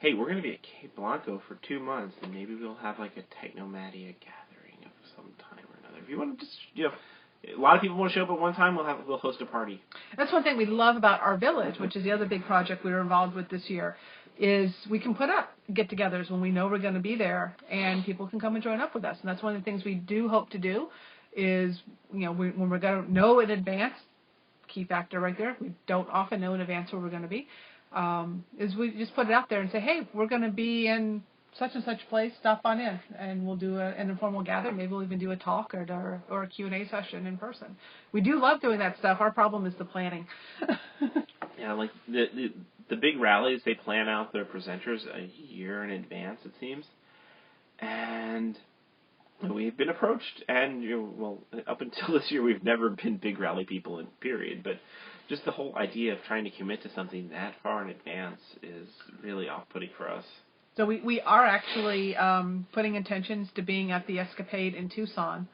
hey, we're going to be at Cape Blanco for 2 months, and maybe we'll have like a Technomania gathering of some time or another. If you want to just, a lot of people want to show up at one time, we'll host a party. That's one thing we love about our village, which is the other big project we were involved with this year, is we can put up get-togethers when we know we're going to be there, and people can come and join up with us. And that's one of the things we do hope to do, is, when we're going to know in advance, key factor right there, we don't often know in advance where we're going to be, is we just put it out there and say, hey, we're going to be in such and such place, stop on in, and we'll do an informal gathering. Maybe we'll even do a talk or a Q&A session in person. We do love doing that stuff. Our problem is the planning. Yeah, like the big rallies, they plan out their presenters a year in advance, it seems. And we've been approached, and up until this year, we've never been big rally people in period. But just the whole idea of trying to commit to something that far in advance is really off-putting for us. So we are actually putting intentions to being at the Escapade in Tucson,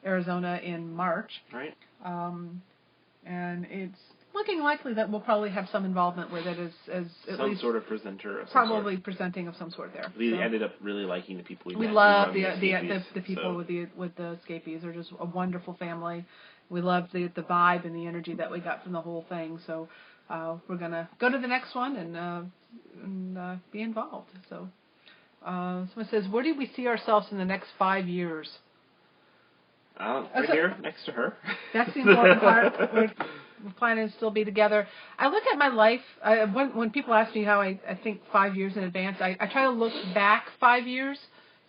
Arizona in March. Right. And it's looking likely that we'll probably have some involvement with it as at some least sort of presenter of some probably sort. Presenting of some sort there. We ended up really liking the people we met. love We the people with the Escapees. They're just a wonderful family. We love the vibe and the energy that we got from the whole thing. So we're gonna go to the next one and be involved. So someone says, where do we see ourselves in the next 5 years? Right here, next to her. That's the important part. We're planning to still be together. I look at my life, when people ask me how I think 5 years in advance, I try to look back 5 years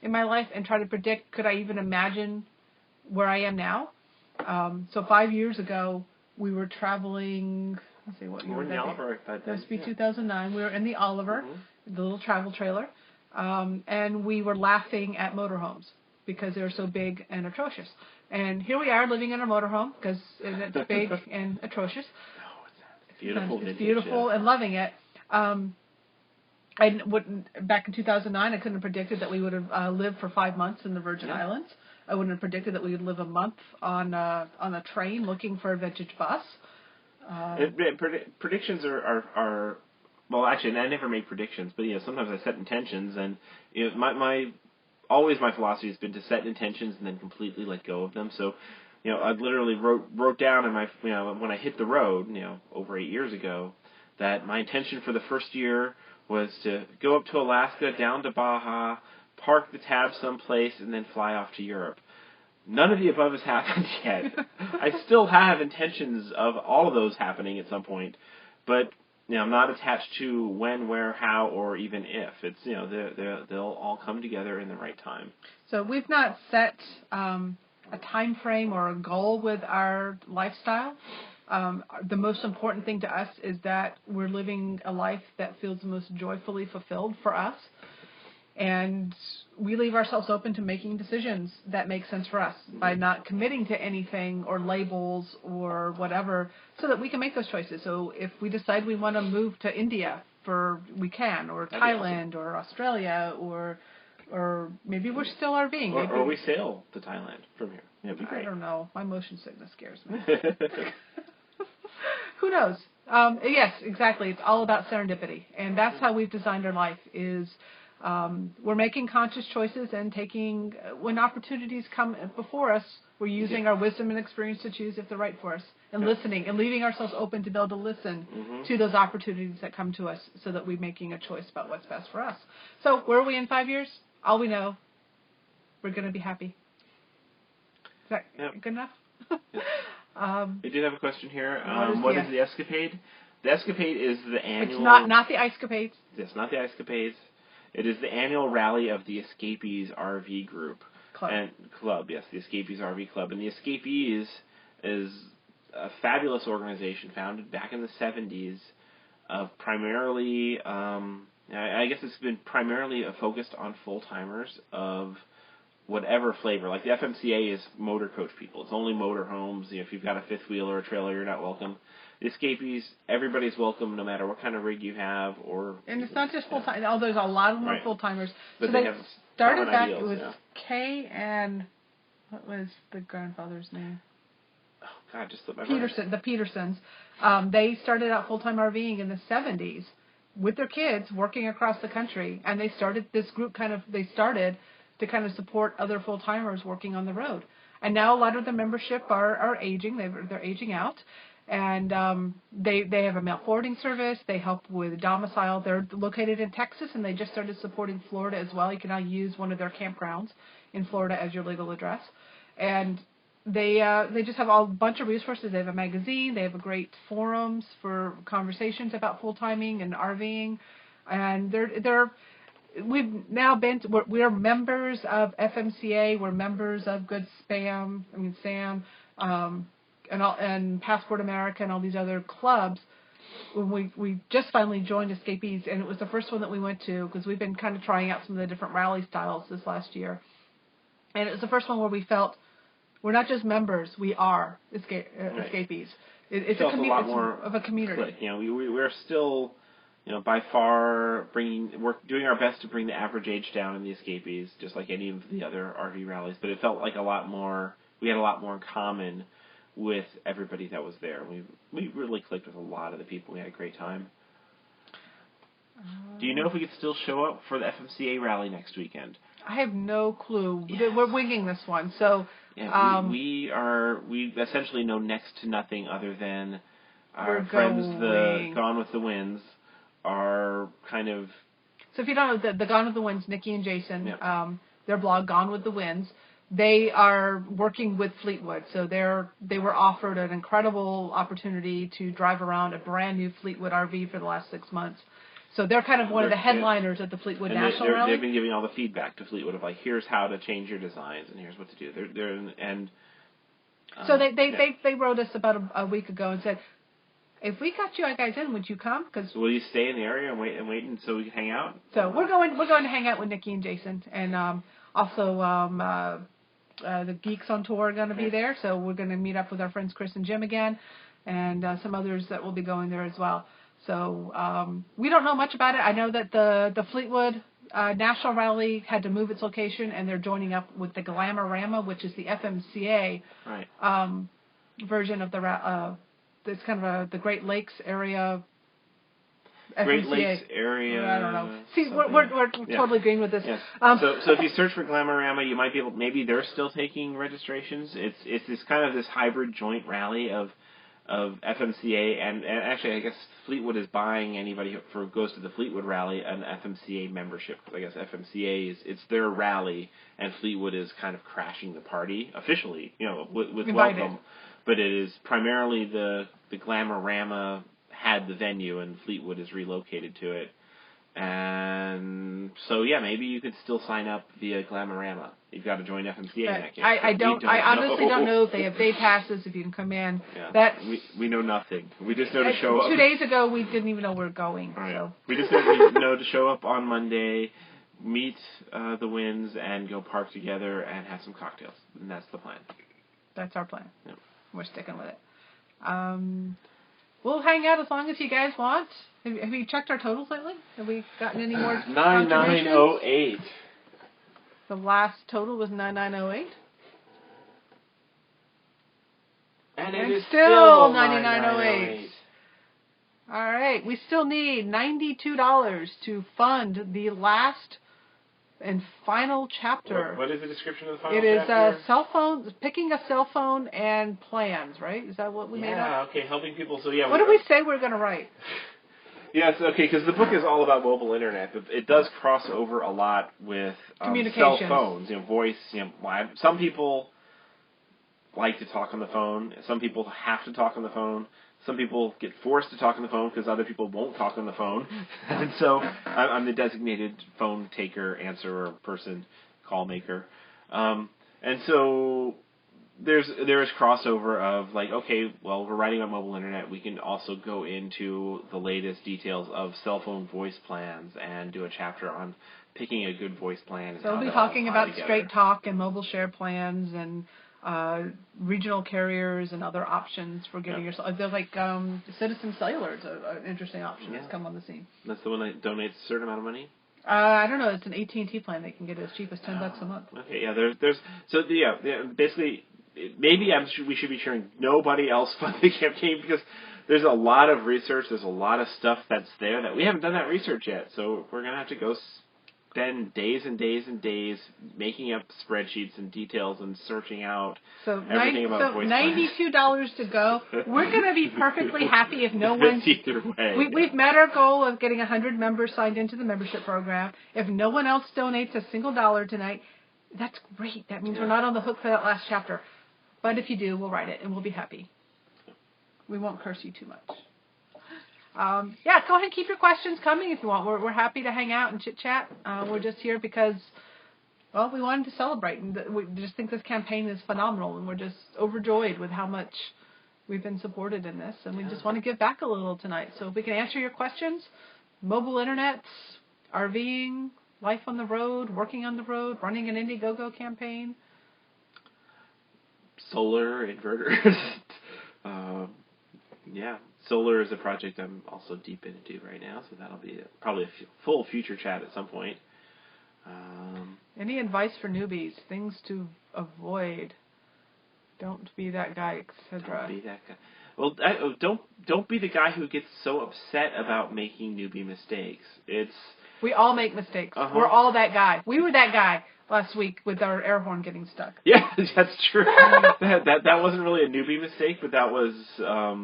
in my life and try to predict, could I even imagine where I am now? So 5 years ago, we were traveling, let's see, what year was that? We're in the Oliver. That must be 2009. We were in the Oliver, the little travel trailer, and we were laughing at motorhomes because they were so big and atrocious. And here we are living in a motorhome because it's big and atrocious. No, it's beautiful. It's beautiful and loving it. Back in 2009, I couldn't have predicted that we would have lived for 5 months in the Virgin Islands. I wouldn't have predicted that we would live a month on a train looking for a vintage bus. Predictions are well, actually, I never make predictions, but sometimes I set intentions, and my philosophy has been to set intentions and then completely let go of them. So, I literally wrote down in my when I hit the road, over 8 years ago, that my intention for the first year was to go up to Alaska, down to Baja, park the tab someplace, and then fly off to Europe. None of the above has happened yet. I still have intentions of all of those happening at some point, but I'm not attached to when, where, how, or even if. It's they'll all come together in the right time. So we've not set a time frame or a goal with our lifestyle. The most important thing to us is that we're living a life that feels the most joyfully fulfilled for us. And we leave ourselves open to making decisions that make sense for us by not committing to anything or labels or whatever so that we can make those choices. So if we decide we want to move to India, we can, or Thailand or Australia, or maybe we're still RVing. Or we sail to Thailand from here. That'd be great. I don't know. My motion sickness scares me. Who knows? Yes, exactly. It's all about serendipity. And that's how we've designed our life is we're making conscious choices and when opportunities come before us, we're using our wisdom and experience to choose if they're right for us and listening and leaving ourselves open to be able to listen to those opportunities that come to us so that we're making a choice about what's best for us. So where are we in 5 years? All we know, we're going to be happy. Is that good enough? We did have a question here. What is the Escapade? The Escapade is the annual... It's not the Escapades. It's not the Escapades. It is the annual rally of the Escapees RV Group. Club, yes, the Escapees RV Club. And the Escapees is a fabulous organization founded back in the 70s of primarily, I guess it's been primarily focused on full-timers of whatever flavor. Like the FMCA is motor coach people. It's only motor homes. If you've got a fifth wheel or a trailer, you're not welcome. The Escapees, everybody's welcome no matter what kind of rig you have. And it's not just full-time. Oh, there's a lot of them are full-timers. But so they have started back, ideals, it was Kay and, what was the grandfather's name? Oh, God, just slipped my mind. The Petersons. They started out full-time RVing in the 70s with their kids working across the country. And they started this group to kind of support other full-timers working on the road. And now a lot of the membership are aging. They're aging out. And they have a mail forwarding service. They help with domicile. They're located in Texas, and they just started supporting Florida as well. You can now use one of their campgrounds in Florida as your legal address. And they just have a bunch of resources. They have a magazine. They have a great forums for conversations about full timing and RVing, and we've now we're members of FMCA. We're members of SAM, and Passport America and all these other clubs. When we just finally joined Escapees, and it was the first one that we went to because we've been kind of trying out some of the different rally styles this last year, and it was the first one where we felt we're not just members, we are Escapees. It's a lot more of a community. We're still, by far we're doing our best to bring the average age down in the Escapees, just like any of the other RV rallies. But it felt like we had a lot more in common with everybody that was there. We really clicked with a lot of the people. We had a great time. Do you know if we could still show up for the FMCA rally next weekend? I have no clue. Yes. We're winging this one, so. Yeah, we essentially know next to nothing other than our friends, the Gone with the Winds, are kind of. So if you don't know, the Gone with the Winds, Nikki and Jason, their blog Gone with the Winds, they are working with Fleetwood. So they were offered an incredible opportunity to drive around a brand new Fleetwood RV for the last 6 months. So they're kind of one of the headliners at the Fleetwood National Rally. They've been giving all the feedback to Fleetwood of here's how to change your designs and here's what to do. So they wrote us about a week ago and said, if we got you guys in, would you come? Will you stay in the area and wait so we can hang out? So we're going to hang out with Nikki and Jason, and also the Geeks on Tour are going to be there. So we're going to meet up with our friends Chris and Jim again, and some others that will be going there as well. So we don't know much about it. I know that the Fleetwood National Rally had to move its location, and they're joining up with the Glamorama, which is the FMCA version of the it's kind of the Great Lakes area. Great Lakes area. I don't know. See, we're totally agreeing with this. Yes. So if you search for Glamorama, you might be able. Maybe they're still taking registrations. It's this kind of this hybrid joint rally of FMCA and actually I guess Fleetwood is buying anybody who goes to the Fleetwood rally an FMCA membership, because I guess FMCA it's their rally and Fleetwood is kind of crashing the party officially, with welcome, but it is primarily the Glamorama had the venue and Fleetwood is relocated to it. And so, maybe you could still sign up via Glamorama. You've got to join FMCA in that case. I honestly don't know if they have day passes, if you can come in. Yeah. We know nothing. We just know to show up. 2 days ago, we didn't even know we were going. Right. So. We just know to show up on Monday, meet the Winds, and go park together and have some cocktails. And that's the plan. That's our plan. Yep. We're sticking with it. We'll hang out as long as you guys want. Have you checked our totals lately? Have we gotten any more? 9908. The last total was 9908. And it is still 9908. All right, we still need $92 to fund the last and final chapter. What is the description of the final chapter? It is picking a cell phone and plans, right? Is that what we made up? Yeah, okay, helping people. So what did we say we're going to write? Yes, okay, because the book is all about mobile internet, but it does cross over a lot with cell phones, voice. Some people like to talk on the phone. Some people have to talk on the phone. Some people get forced to talk on the phone because other people won't talk on the phone. And so I'm the designated phone taker, answerer, person, call maker. And so there is crossover of we're writing on mobile internet. We can also go into the latest details of cell phone voice plans and do a chapter on picking a good voice plan. So we'll be talking about straight talk and mobile share plans and regional carriers and other options for getting yourself. They're like Citizen Cellular is an interesting option that's come on the scene. That's the one that donates a certain amount of money? I don't know. It's an AT&T plan. They can get it as cheap as $10 a month. Okay, basically, maybe we should be sharing nobody else fund the campaign because there's a lot of research. There's a lot of stuff that's there that we haven't done that research yet. So we're going to have to go spend days and days and days making up spreadsheets and details and searching out everything about voice plans. $92 to go. We're going to be perfectly happy if no one... Either way. We've met our goal of getting 100 members signed into the membership program. If no one else donates a single dollar tonight, that's great. That means we're not on the hook for that last chapter. But if you do, we'll write it, and we'll be happy. We won't curse you too much. Yeah, go ahead and keep your questions coming if you want. We're happy to hang out and chit-chat. We're just here because, well, we wanted to celebrate. And we just think this campaign is phenomenal, and we're just overjoyed with how much we've been supported in this. And we just want to give back a little tonight. So if we can answer your questions, mobile internet, RVing, life on the road, working on the road, running an Indiegogo campaign. Solar, inverters. Yeah, solar is a project I'm also deep into right now, so that'll be probably a full future chat at some point. Any advice for newbies? Things to avoid. Don't be that guy, etc. Don't be that guy. Well, don't be the guy who gets so upset about making newbie mistakes. We all make mistakes. We're all that guy. We were that guy last week with our air horn getting stuck. Yeah, that's true. that wasn't really a newbie mistake, but that was a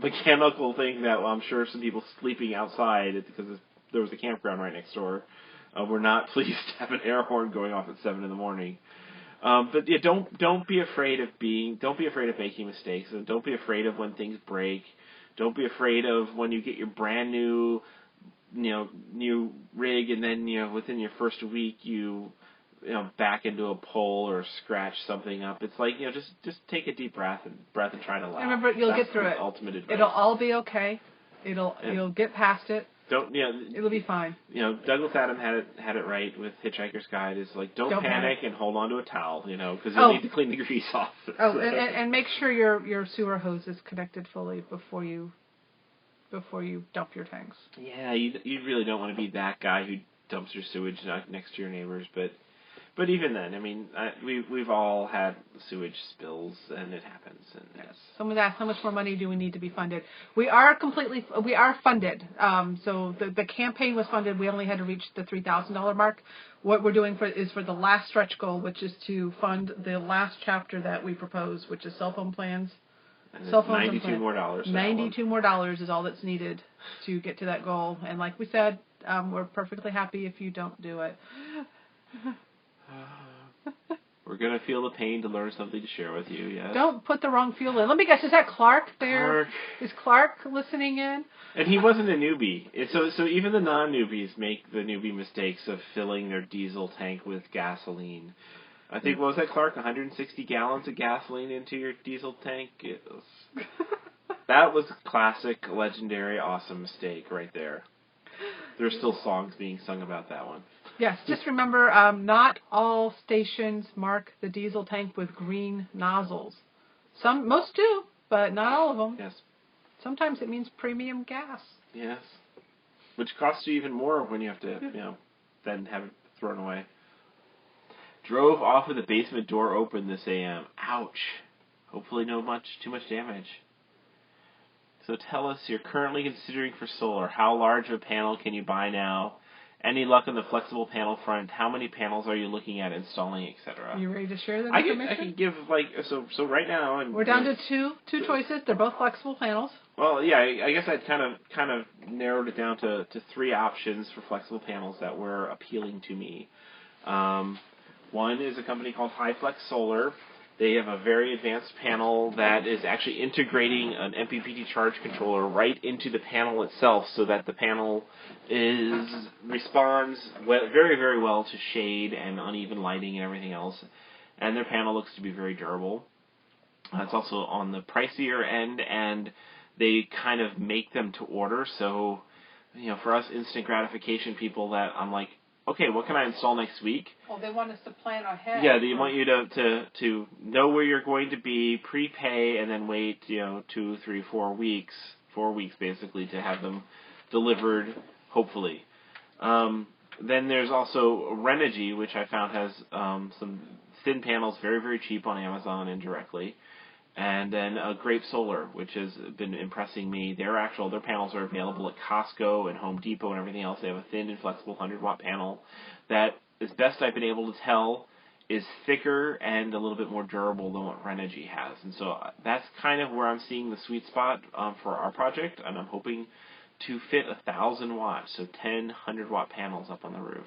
mechanical thing that I'm sure some people sleeping outside because there was a campground right next door were not pleased to have an air horn going off at 7 a.m. But yeah, don't be afraid of making mistakes, and don't be afraid of when things break. Don't be afraid of when you get your brand new rig, and then within your first week you back into a pole or scratch something up. It's like just take a deep breath and try to laugh. Remember, you'll get through it. Ultimate advice. It'll all be okay. You'll get past it. It'll be fine. Douglas Adams had it right with Hitchhiker's Guide. Is like don't panic and hold on to a towel. Because you'll need to clean the grease off. And make sure your sewer hose is connected fully before you dump your tanks. Yeah, you really don't want to be that guy who dumps your sewage next to your neighbors, but even then, I mean, we've all had sewage spills, and it happens. And yes. Someone asked, how much more money do we need to be funded? We are funded. So the campaign was funded. We only had to reach the $3,000 mark. What we're doing is for the last stretch goal, which is to fund the last chapter that we proposed, which is cell phone plans. And $92 more. $92 more is all that's needed to get to that goal. And like we said, we're perfectly happy if you don't do it. We're going to feel the pain to learn something to share with you, yes. Don't put the wrong fuel in. Let me guess, is that Clark there? Is Clark listening in? And he wasn't a newbie. So even the non-newbies make the newbie mistakes of filling their diesel tank with gasoline. I think, what was that, Clark? 160 gallons of gasoline into your diesel tank? That was a classic, legendary, awesome mistake right there. There's still songs being sung about that one. Yes, just remember, not all stations mark the diesel tank with green nozzles. Most do, but not all of them. Yes. Sometimes it means premium gas. Yes. Which costs you even more when you have to, then have it thrown away. Drove off with the basement door open this AM. Ouch. Hopefully too much damage. So tell us, you're currently considering for solar. How large of a panel can you buy now? Any luck on the flexible panel front? How many panels are you looking at installing, etc.? Are you ready to share that information? I can give, so right now... We're down to two choices. They're both flexible panels. Well, yeah, I guess I'd kind of narrowed it down to 3 options for flexible panels that were appealing to me. One is a company called HighFlex Solar. They have a very advanced panel that is actually integrating an MPPT charge controller right into the panel itself, so that the panel responds very, very well to shade and uneven lighting and everything else. And their panel looks to be very durable. It's also on the pricier end, and they kind of make them to order. So, for us instant gratification people, that I'm like, okay, what can I install next week? Oh, they want us to plan ahead. Yeah, they want you to know where you're going to be, prepay, and then wait, 2, 3, 4 weeks, 4 weeks basically, to have them delivered, hopefully. Then there's also Renogy, which I found has some thin panels, very, very cheap on Amazon indirectly. And then Grape Solar, which has been impressing me. Their panels are available at Costco and Home Depot and everything else. They have a thin and flexible 100-watt panel that, as best I've been able to tell, is thicker and a little bit more durable than what Renogy has. And so that's kind of where I'm seeing the sweet spot for our project, and I'm hoping to fit 1,000 watts, so 10 100-watt panels up on the roof.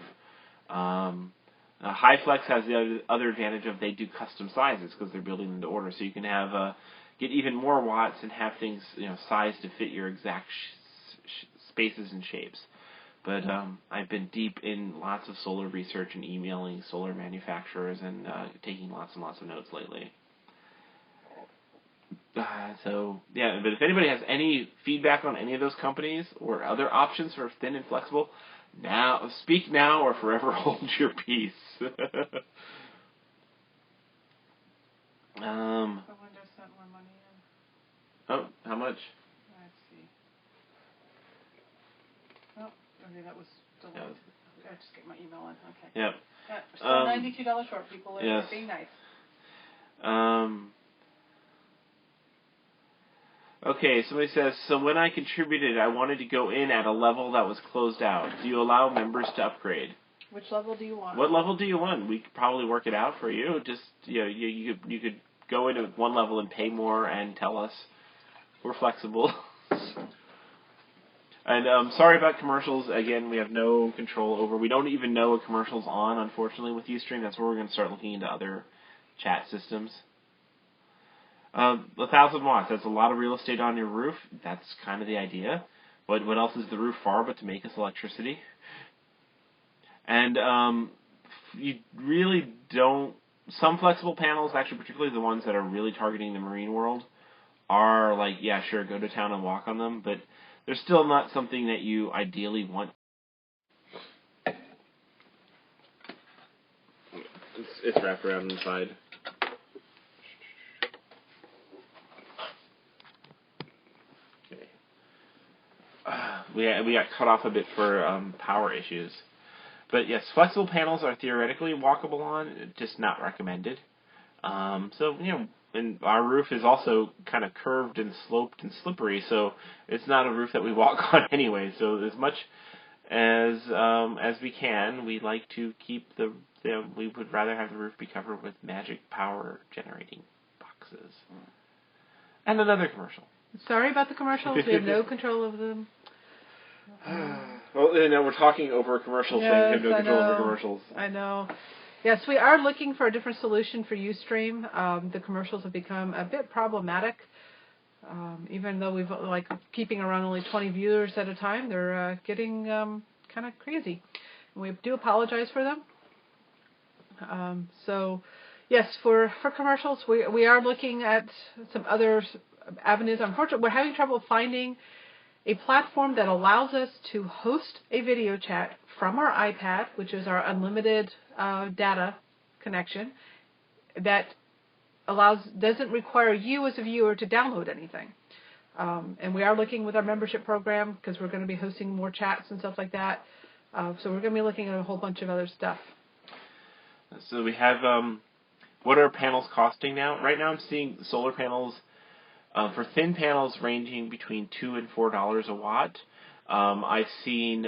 HiFlex has the other advantage of they do custom sizes because they're building them to order, so you can have get even more watts and have things sized to fit your exact spaces and shapes. But I've been deep in lots of solar research and emailing solar manufacturers and taking lots and lots of notes lately. So, yeah, but if anybody has any feedback on any of those companies or other options for thin and flexible, speak now or forever hold your peace. Windows sent more money in. Oh, how much? Let's see. Oh, okay, that was delayed. I just get my email in. Okay. Yep. We're still $92 short. People are being nice. Okay, somebody says, so when I contributed, I wanted to go in at a level that was closed out. Do you allow members to upgrade? Which level do you want? What level do you want? We could probably work it out for you. Just, you could go into one level and pay more and tell us. We're flexible. And sorry about commercials. Again, we have no control over. We don't even know a commercial's on, unfortunately, with Ustream. That's where we're going to start looking into other chat systems. 1,000 watts. That's a lot of real estate on your roof. That's kind of the idea. What else is the roof for but to make us electricity? And you really don't. Some flexible panels, actually, particularly the ones that are really targeting the marine world, are like, yeah, sure, go to town and walk on them, but they're still not something that you ideally want. It's wrapped around inside. We got cut off a bit for power issues. But yes, flexible panels are theoretically walkable on, just not recommended. So, and our roof is also kind of curved and sloped and slippery, so it's not a roof that we walk on anyway. So as much as we can, we like to keep we would rather have the roof be covered with magic power generating boxes. And another commercial. Sorry about the commercials. We have no control over them. Well, now we're talking over commercials, so we have no control over commercials. I know. Yes, we are looking for a different solution for Ustream. The commercials have become a bit problematic. Even though we've keeping around only 20 viewers at a time, they're getting kind of crazy. We do apologize for them. So, yes, for commercials, we are looking at some other avenues. Unfortunately, we're having trouble finding a platform that allows us to host a video chat from our iPad, which is our unlimited data connection, that doesn't require you as a viewer to download anything. And we are looking with our membership program because we're going to be hosting more chats and stuff like that. So we're going to be looking at a whole bunch of other stuff. So we have, what are panels costing now? Right now I'm seeing solar panels for thin panels ranging between $2 and $4 a watt. I've seen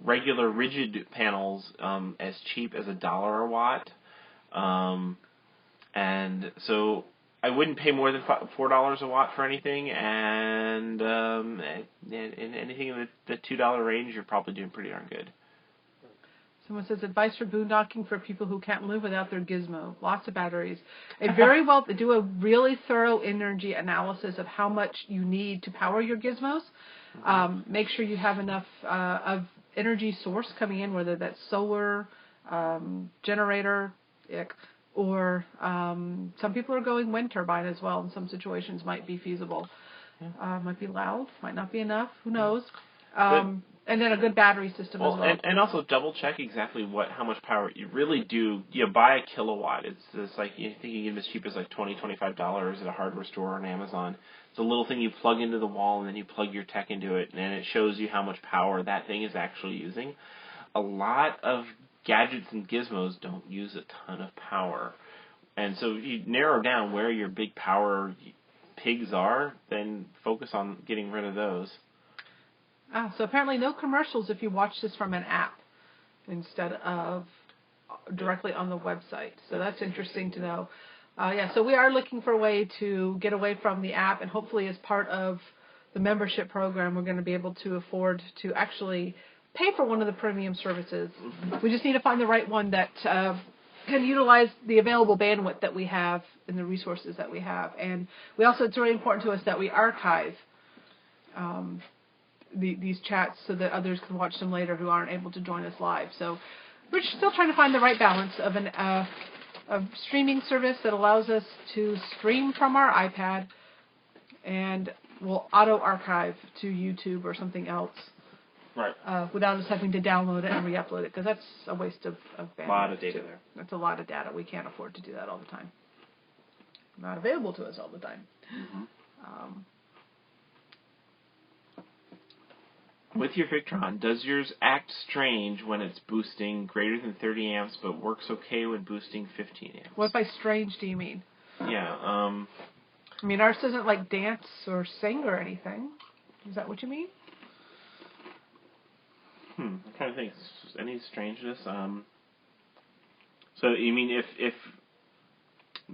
regular rigid panels as cheap as $1 a watt. And so I wouldn't pay more than $4 a watt for anything. And in anything in the $2 range, you're probably doing pretty darn good. Someone says, advice for boondocking for people who can't live without their gizmo. Lots of batteries. Do a really thorough energy analysis of how much you need to power your gizmos. Make sure you have enough of energy source coming in, whether that's solar, generator, or some people are going wind turbine as well. In some situations might be feasible. Might be loud, might not be enough. Who knows? And then a good battery system as well. And also double check exactly how much power you really do. Buy a kilowatt. It's like you think you can get them as cheap as like $20, $25 at a hardware store or on Amazon. It's a little thing you plug into the wall and then you plug your tech into it, and it shows you how much power that thing is actually using. A lot of gadgets and gizmos don't use a ton of power, and so if you narrow down where your big power pigs are, then focus on getting rid of those. So apparently no commercials if you watch this from an app instead of directly on the website. So that's interesting to know. So we are looking for a way to get away from the app, and hopefully as part of the membership program, we're going to be able to afford to actually pay for one of the premium services. We just need to find the right one that can utilize the available bandwidth that we have and the resources that we have. And we also, it's really important to us that we archive these chats so that others can watch them later who aren't able to join us live. So we're still trying to find the right balance of a streaming service that allows us to stream from our iPad and will auto-archive to YouTube or something else. Right. Without us having to download it and re-upload it, because that's a waste of bandwidth. A lot of data there. That's a lot of data. We can't afford to do that all the time. Not available to us all the time. Mm-hmm. With your Victron, does yours act strange when it's boosting greater than 30 amps, but works okay when boosting 15 amps? What by strange do you mean? Yeah. I mean, ours doesn't like dance or sing or anything. Is that what you mean? I'm trying to think. Any strangeness? So you mean if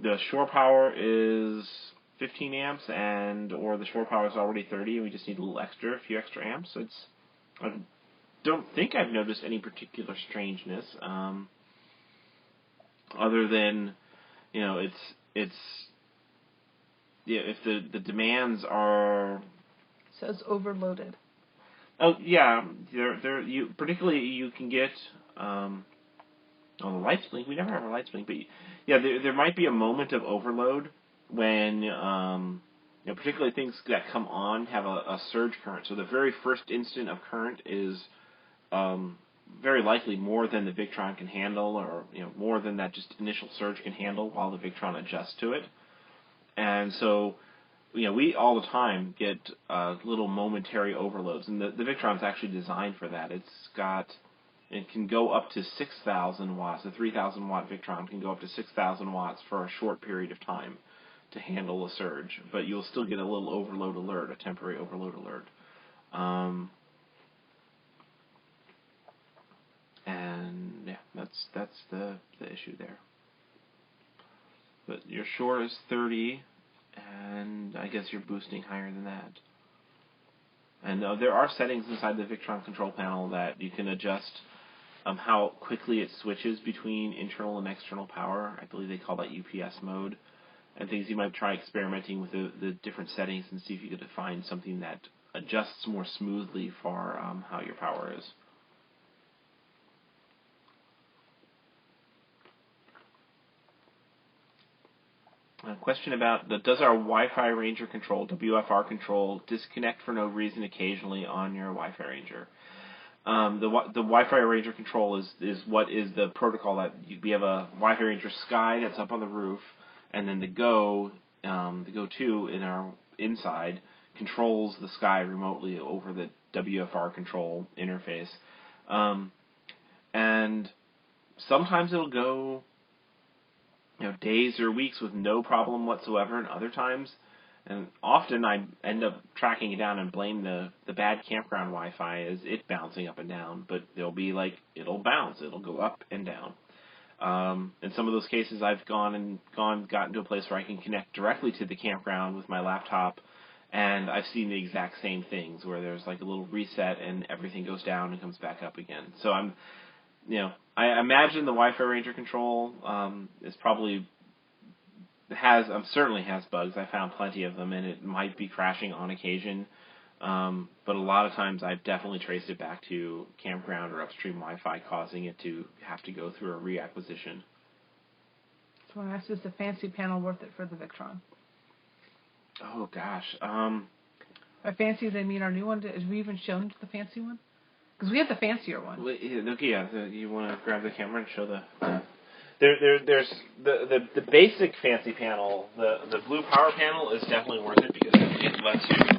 the shore power is 15 amps or the shore power is already 30 and we just need a few extra amps? I don't think I've noticed any particular strangeness, other than, if the demands are... It says overloaded. Oh yeah, particularly you can get on the lights blink. We never have our lights blink, but yeah, there might be a moment of overload when particularly things that come on have a surge current. So the very first instant of current is very likely more than the Victron can handle, or more than that just initial surge can handle while the Victron adjusts to it. And so we all the time get little momentary overloads, and the Victron's actually designed for that. It can go up to 6,000 watts. The 3,000 watt Victron can go up to 6,000 watts for a short period of time to handle a surge, but you'll still get a little overload alert, a temporary overload alert. And yeah, that's the issue there. But your shore is 30. And I guess you're boosting higher than that. And there are settings inside the Victron control panel that you can adjust how quickly it switches between internal and external power. I believe they call that UPS mode. And things you might try experimenting with the different settings and see if you could find something that adjusts more smoothly for how your power is. A question about does our Wi-Fi Ranger control, WFR control, disconnect for no reason occasionally on your Wi-Fi Ranger? The Wi-Fi Ranger control is what is the protocol that we have a Wi-Fi Ranger Sky that's up on the roof, and then the Go 2 in our inside controls the Sky remotely over the WFR control interface, and sometimes it'll go days or weeks with no problem whatsoever, and other times, and often I end up tracking it down and blame the bad campground Wi-Fi as it bouncing up and down, but there'll be it'll bounce, it'll go up and down. In some of those cases I've gotten to a place where I can connect directly to the campground with my laptop, and I've seen the exact same things where there's a little reset and everything goes down and comes back up again. So I imagine the Wi-Fi Ranger control certainly has bugs. I found plenty of them, and it might be crashing on occasion. But a lot of times I've definitely traced it back to campground or upstream Wi-Fi causing it to have to go through a reacquisition. So when I asked, is the fancy panel worth it for the Victron? Oh gosh. By fancy they mean our new one. Have we even shown the fancy one? Because we have the fancier one. You want to grab the camera and show there's the basic fancy panel. The blue power panel is definitely worth it because it lets you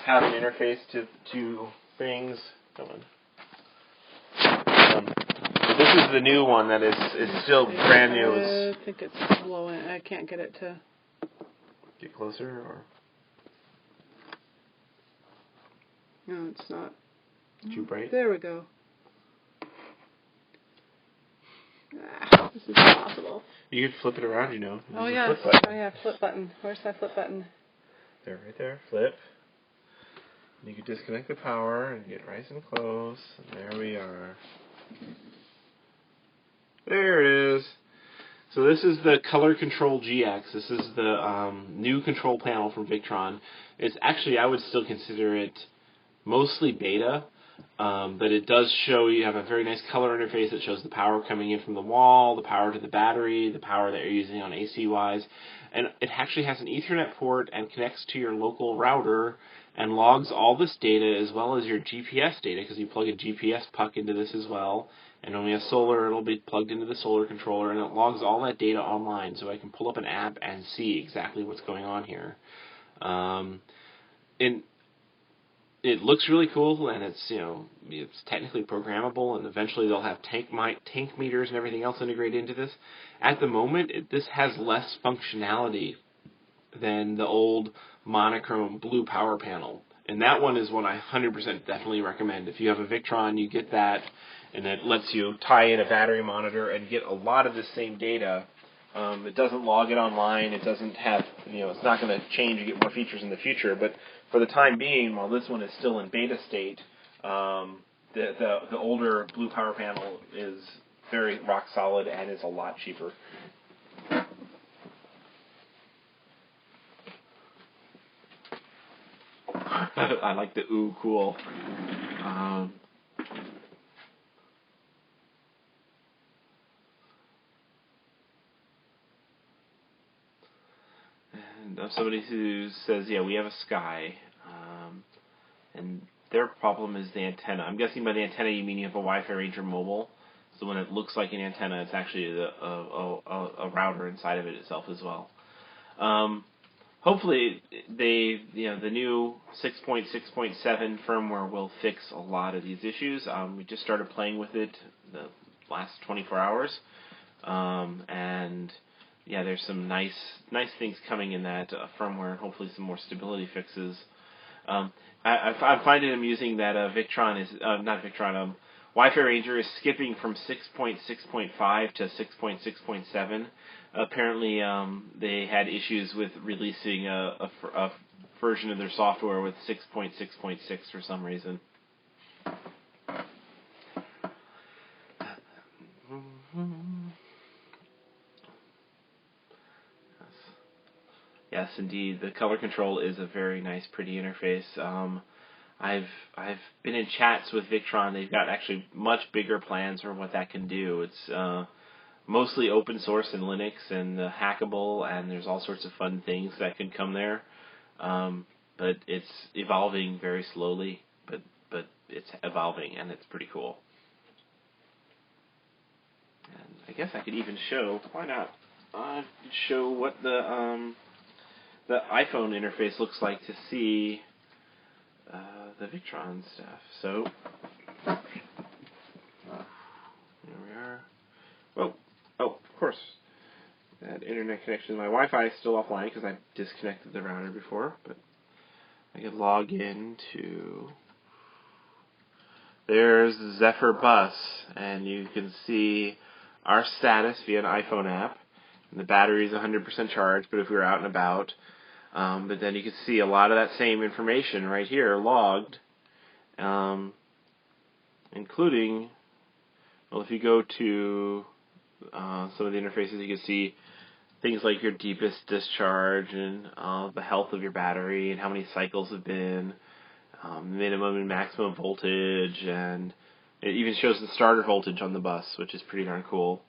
have an interface to things. Come on. But this is the new one that is still brand new. I think it's blowing. I can't get it to get closer, or no, it's not. Too bright? There we go. This is impossible. You could flip it around, Oh, yeah. Oh, yeah, flip button. Where's that flip button? There, right there. Flip. You can disconnect the power and get nice and close. And there we are. There it is. So this is the Color Control GX. This is the new control panel from Victron. It's actually, I would still consider it mostly beta, but it does show you have a very nice color interface that shows the power coming in from the wall, the power to the battery, the power that you're using on AC-wise, and it actually has an Ethernet port and connects to your local router and logs all this data as well as your GPS data, because you plug a GPS puck into this as well. And when we have solar, it'll be plugged into the solar controller, and it logs all that data online, so I can pull up an app and see exactly what's going on here. And it looks really cool, and it's technically programmable, and eventually they'll have tank meters and everything else integrated into this. At the moment, this has less functionality than the old monochrome blue power panel. And that one is one I 100% definitely recommend. If you have a Victron, you get that, and it lets you tie in a battery monitor and get a lot of the same data. It doesn't log it online. It doesn't have, it's not going to change and get more features in the future. But for the time being, while this one is still in beta state, the older blue power panel is very rock solid and is a lot cheaper. I like the ooh cool. And somebody who says, yeah, we have a Sky, and their problem is the antenna. I'm guessing by the antenna you mean you have a Wi-Fi Ranger mobile. So when it looks like an antenna, it's actually a router inside of it itself as well. Hopefully, the new 6.6.7 firmware will fix a lot of these issues. We just started playing with it the last 24 hours, and yeah, there's some nice things coming in that firmware, and hopefully some more stability fixes. I find it amusing that Wi-Fi Ranger is skipping from 6.6.5 to 6.6.7. Apparently, they had issues with releasing a version of their software with 6.6.6 for some reason. Yes, indeed. The color control is a very nice, pretty interface. I've been in chats with Victron. They've got actually much bigger plans for what that can do. It's mostly open source in Linux and hackable, and there's all sorts of fun things that can come there. But it's evolving very slowly, but it's evolving, and it's pretty cool. And I guess I could even show, why not, show what the iPhone interface looks like to see the Victron stuff. So, here we are. Oh, of course. That internet connection. My Wi-Fi is still offline because I disconnected the router before, but I could log into. There's Zephyr Bus, and you can see our status via an iPhone app. And the battery is 100% charged, but if we were out and about, but then you can see a lot of that same information right here logged, including, well, if you go to some of the interfaces, you can see things like your deepest discharge and the health of your battery and how many cycles have been, minimum and maximum voltage, and it even shows the starter voltage on the bus, which is pretty darn cool.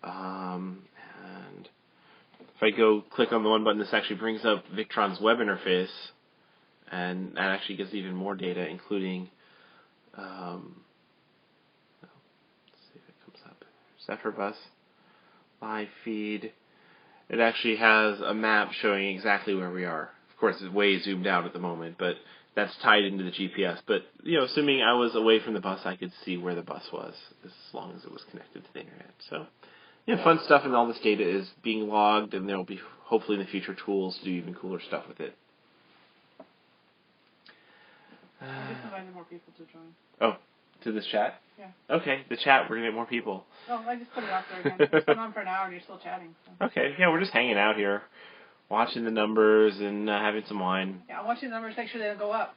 And if I go click on the one button, this actually brings up Victron's web interface, and that actually gives even more data, including, let's see if it comes up, Zephyr Bus, live feed. It actually has a map showing exactly where we are. Of course, it's way zoomed out at the moment, but that's tied into the GPS. But, assuming I was away from the bus, I could see where the bus was, as long as it was connected to the internet. So, fun stuff, and all this data is being logged, and there will be, hopefully in the future, tools to do even cooler stuff with it. I just invited more people to join. Oh, to this chat? Yeah. Okay, the chat, we're going to get more people. Oh, I just put it out there again. It's been on for an hour and you're still chatting. So. Okay, yeah, we're just hanging out here, watching the numbers and having some wine. Yeah, watching the numbers, make sure they don't go up.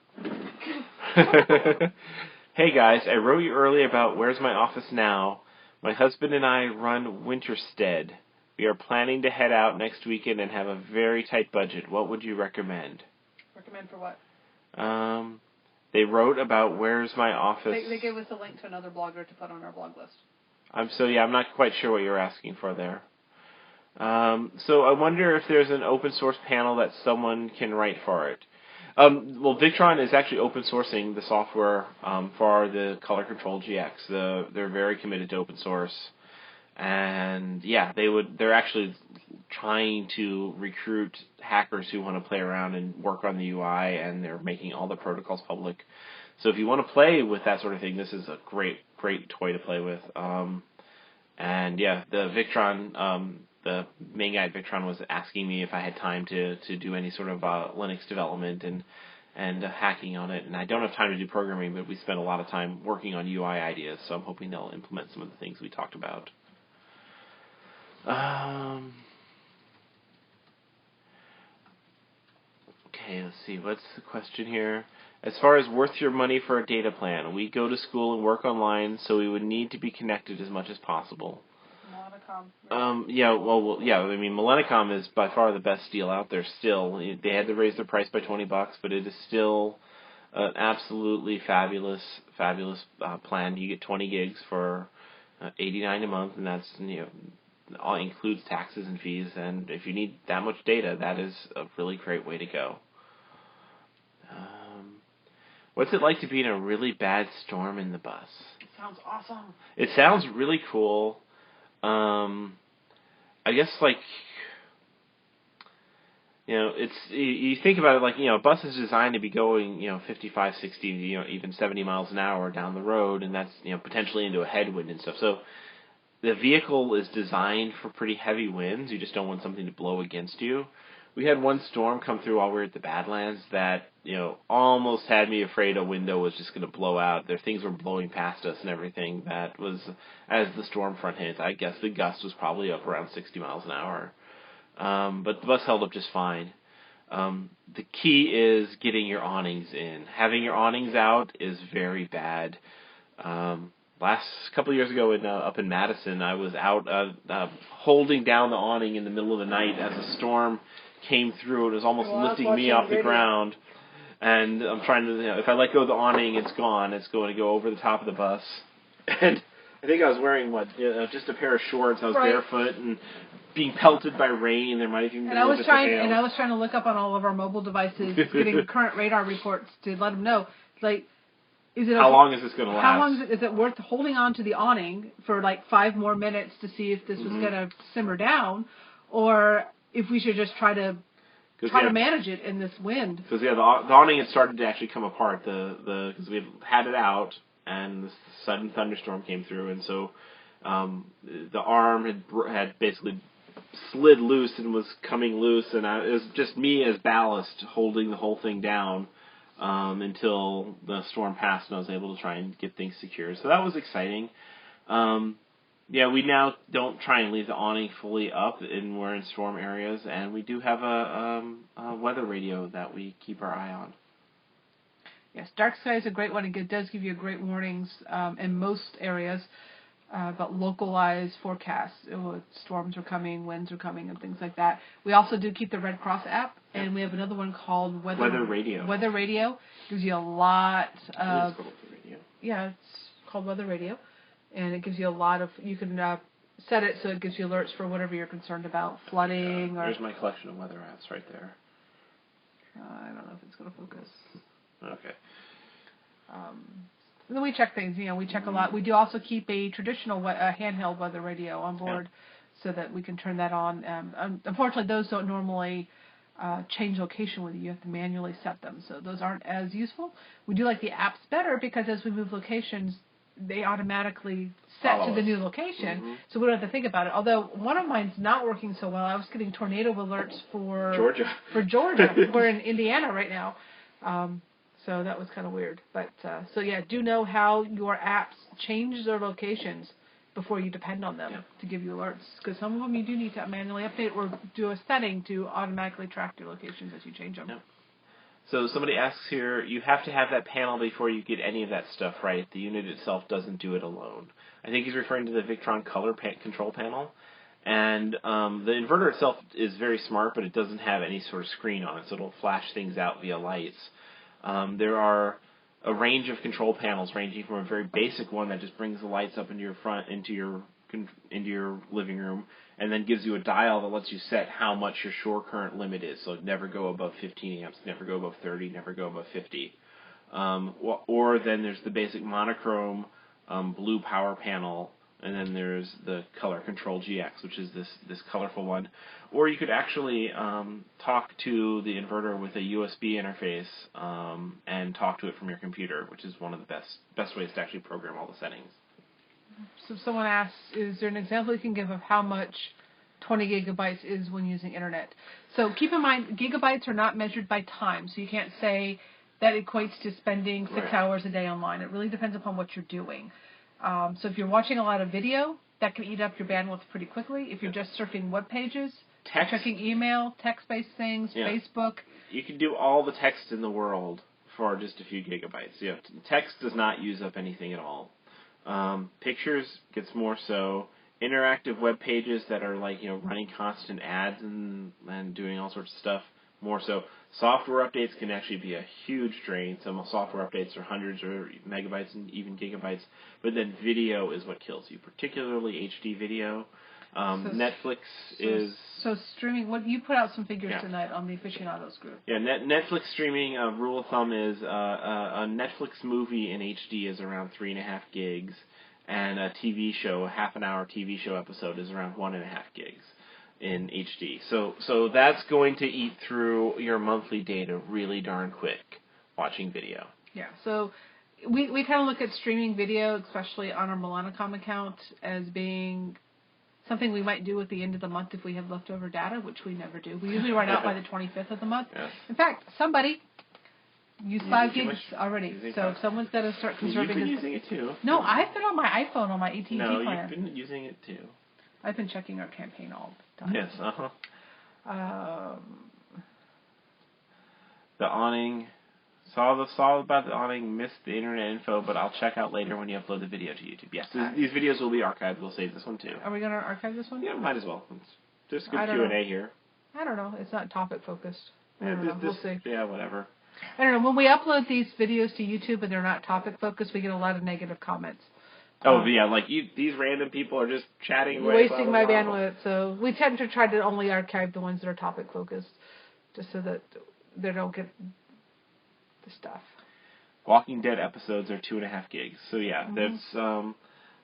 Hey guys, I wrote you earlier about where's my office now. My husband and I run Winterstead. We are planning to head out next weekend and have a very tight budget. What would you recommend? Recommend for what? They wrote about where's my office. They gave us a link to another blogger to put on our blog list. I'm not quite sure what you're asking for there. So I wonder if there's an open source panel that someone can write for it. Well, Victron is actually open sourcing the software for the Color Control GX. They're very committed to open source, and yeah, they're actually trying to recruit hackers who want to play around and work on the UI, and they're making all the protocols public. So if you want to play with that sort of thing, this is a great toy to play with. And yeah, the Victron. The main guy at Victron was asking me if I had time to do any sort of Linux development and hacking on it. And I don't have time to do programming, but we spent a lot of time working on UI ideas, so I'm hoping they'll implement some of the things we talked about. Okay, let's see. What's the question here? As far as worth your money for a data plan, we go to school and work online, so we would need to be connected as much as possible. Yeah. I mean, Millenicom is by far the best deal out there. Still, they had to raise their price by $20, but it is still an absolutely fabulous plan. You get 20 gigs for $89 a month, and that's all includes taxes and fees. And if you need that much data, that is a really great way to go. What's it like to be in a really bad storm in the bus? It sounds awesome. It sounds really cool. I guess you think about it like, a bus is designed to be going, 55, 60, even 70 miles an hour down the road, and that's, potentially into a headwind and stuff. So the vehicle is designed for pretty heavy winds. You just don't want something to blow against you. We had one storm come through while we were at the Badlands that, almost had me afraid a window was just going to blow out. Things were blowing past us and everything. That was, as the storm front hit, I guess the gust was probably up around 60 miles an hour. But the bus held up just fine. The key is getting your awnings in. Having your awnings out is very bad. Last couple of years ago up in Madison, I was out holding down the awning in the middle of the night as a storm came through. It was almost lifting me off the ground. And I'm trying to, if I let go of the awning, it's gone. It's going to go over the top of the bus. And I think I was wearing, just a pair of shorts. I was barefoot and being pelted by rain. There might even be a little bit of hail. And I was trying to look up on all of our mobile devices, getting current radar reports to let them know, is it how long is this going to last? How long is it worth holding on to the awning for 5 more minutes to see if this was going to simmer down, or if we should just try to manage it in this wind? Because the awning had started to actually come apart. Because we had it out, and this sudden thunderstorm came through, and so the arm had basically slid loose and was coming loose, and it was just me as ballast holding the whole thing down. Until the storm passed and I was able to try and get things secured. So that was exciting. We now don't try and leave the awning fully up, and we're in storm areas, and we do have a weather radio that we keep our eye on. Yes, dark sky is a great one. It does give you great warnings in most areas about localized forecasts. Storms are coming, winds are coming, and things like that. We also do keep the Red Cross app, and we have another one called Weather Radio. Weather Radio gives you a lot of... It's called Radio. Yeah, it's called Weather Radio, and it gives you a lot of... You can set it so it gives you alerts for whatever you're concerned about, flooding or... There's my collection of weather apps right there. I don't know if it's going to focus. Okay. Then we check things, we check a lot. We do also keep a traditional handheld weather radio on board so that we can turn that on. Unfortunately, those don't normally change location with you. You have to manually set them, so those aren't as useful. We do like the apps better because as we move locations, they automatically set to the new location, so we don't have to think about it. Although one of mine's not working so well. I was getting tornado alerts for Georgia. We're in Indiana right now. So that was kind of weird. But, do know how your apps change their locations before you depend on them Yeah. to give you alerts. Because some of them you do need to manually update or do a setting to automatically track your locations as you change them. Yeah. So somebody asks here, you have to have that panel before you get any of that stuff right. The unit itself doesn't do it alone. I think he's referring to the Victron color control panel. And the inverter itself is very smart, but it doesn't have any sort of screen on it, so it'll flash things out via lights. There are a range of control panels, ranging from a very basic one that just brings the lights up into your living room, and then gives you a dial that lets you set how much your shore current limit is. So never go above 15 amps, never go above 30, never go above 50. Or then there's the basic monochrome blue power panel. And then there's the Color Control GX, which is this colorful one. Or you could actually talk to the inverter with a USB interface and talk to it from your computer, which is one of the best ways to actually program all the settings. So someone asks, is there an example you can give of how much 20 gigabytes is when using internet? So keep in mind, gigabytes are not measured by time, so you can't say that equates to spending 6 hours a day online. It really depends upon what you're doing. So if you're watching a lot of video, that can eat up your bandwidth pretty quickly. If you're just surfing web pages, checking email, text-based things, Facebook. You can do all the text in the world for just a few gigabytes. Text does not use up anything at all. Pictures gets more so. Interactive web pages that are like, running constant ads and doing all sorts of stuff, more so. Software updates can actually be a huge drain. Some software updates are hundreds or megabytes and even gigabytes. But then video is what kills you, particularly HD video. Netflix is... So streaming, you put out some figures tonight on the Aficionados group. Yeah, Netflix streaming, rule of thumb is a Netflix movie in HD is around 3.5 gigs. And a TV show, a half-an-hour TV show episode is around 1.5 gigs. In HD. So that's going to eat through your monthly data really darn quick watching video. Yeah, so we kind of look at streaming video, especially on our Millennicom account, as being something we might do at the end of the month if we have leftover data, which we never do. We usually run out by the 25th of the month. Yes. In fact, somebody used 5 gigs already, so if someone's got to start conserving... You've been using it too. No, I've been on my iPhone on my AT&T plan. No, you've been using it too. I've been checking our campaign all the time. Yes, The awning. Saw about the awning, missed the internet info, but I'll check out later when you upload the video to YouTube. Yes, these videos will be archived. We'll save this one too. Are we going to archive this one? Yeah, might as well. Just good Q&A here. I don't know. It's not topic focused. We'll see. Yeah, whatever. I don't know. When we upload these videos to YouTube and they're not topic focused, we get a lot of negative comments. These random people are just chatting away. Wasting my bandwidth, so we tend to try to only archive the ones that are topic focused, just so that they don't get the stuff. Walking Dead episodes are 2.5 gigs, so that's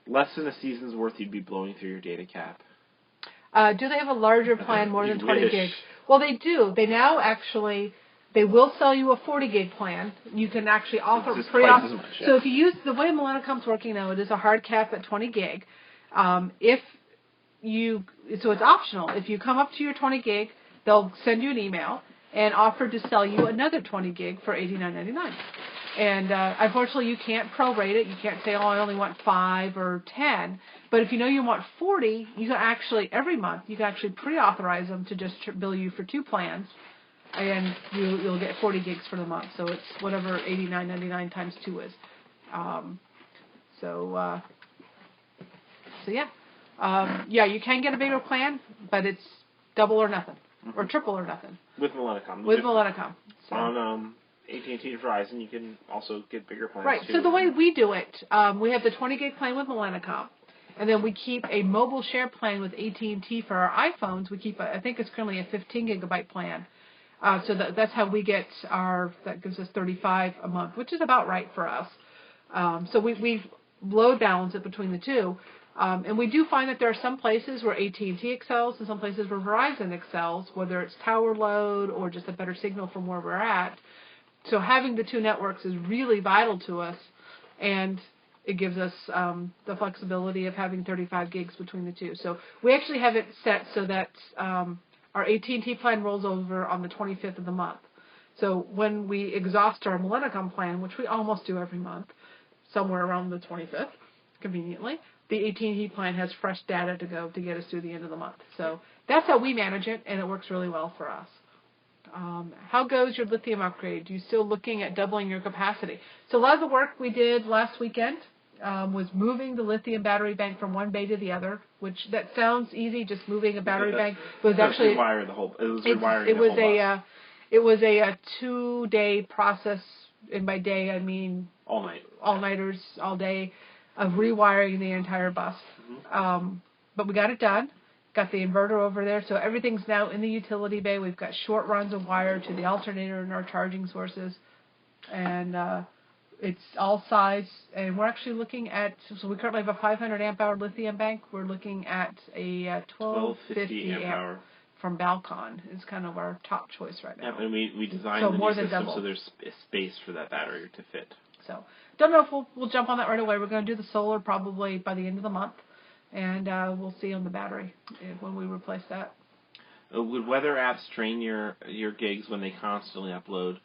less than a season's worth you'd be blowing through your data cap. Do they have a larger plan, more than 20 gigs? Well, they do. They now actually... They will sell you a 40 gig plan. You can actually offer pre-op. So if you use the way Millennicom's working now, it is a hard cap at 20 gig. So it's optional. If you come up to your 20 gig, they'll send you an email and offer to sell you another 20 gig for $89.99. And unfortunately, you can't prorate it. You can't say, I only want 5 or 10. But if you know you want 40, you can actually every month you can actually pre-authorize them to just bill you for 2 plans. And you'll get 40 gigs for the month. So it's whatever $89.99 times 2 is. You can get a bigger plan, but it's double or nothing, or triple or nothing. With Millennicom. With Millennicom. So. On AT&T and Verizon, you can also get bigger plans. Right. Too. So the way we do it, we have the 20 gig plan with Millennicom. And then we keep a mobile share plan with AT&T for our iPhones. We keep, I think it's currently a 15 gigabyte plan. So that's how we get that gives us 35 a month, which is about right for us. So we load balance it between the two. And we do find that there are some places where AT&T excels and some places where Verizon excels, whether it's tower load or just a better signal from where we're at. So having the two networks is really vital to us, and it gives us the flexibility of having 35 gigs between the two. So we actually have it set so that our AT&T plan rolls over on the 25th of the month. So when we exhaust our Millennicom plan, which we almost do every month, somewhere around the 25th, conveniently. The AT&T plan has fresh data to go to get us through the end of the month. So that's how we manage it, and it works really well for us. How goes your lithium upgrade? Are you still looking at doubling your capacity? So a lot of the work we did last weekend was moving the lithium battery bank from one bay to the other, which that sounds easy, just moving a battery bank. But it was actually rewiring the whole. It was rewiring the whole bus. It was a 2-day process, and by day I mean all night, all-nighters, all day, of rewiring the entire bus. Mm-hmm. But we got it done. Got the inverter over there, so everything's now in the utility bay. We've got short runs of wire to the alternator and our charging sources, and it's all size. And we're actually looking at, so we currently have a 500 amp hour lithium bank. We're looking at a 1250 amp hour from Balcon. Is kind of our top choice right now. Yep, and we designed the new system so there's space for that battery to fit. So don't know if we'll jump on that right away. We're going to do the solar probably by the end of the month. And we'll see on the battery when we replace that. Would weather apps drain your gigs when they constantly upload?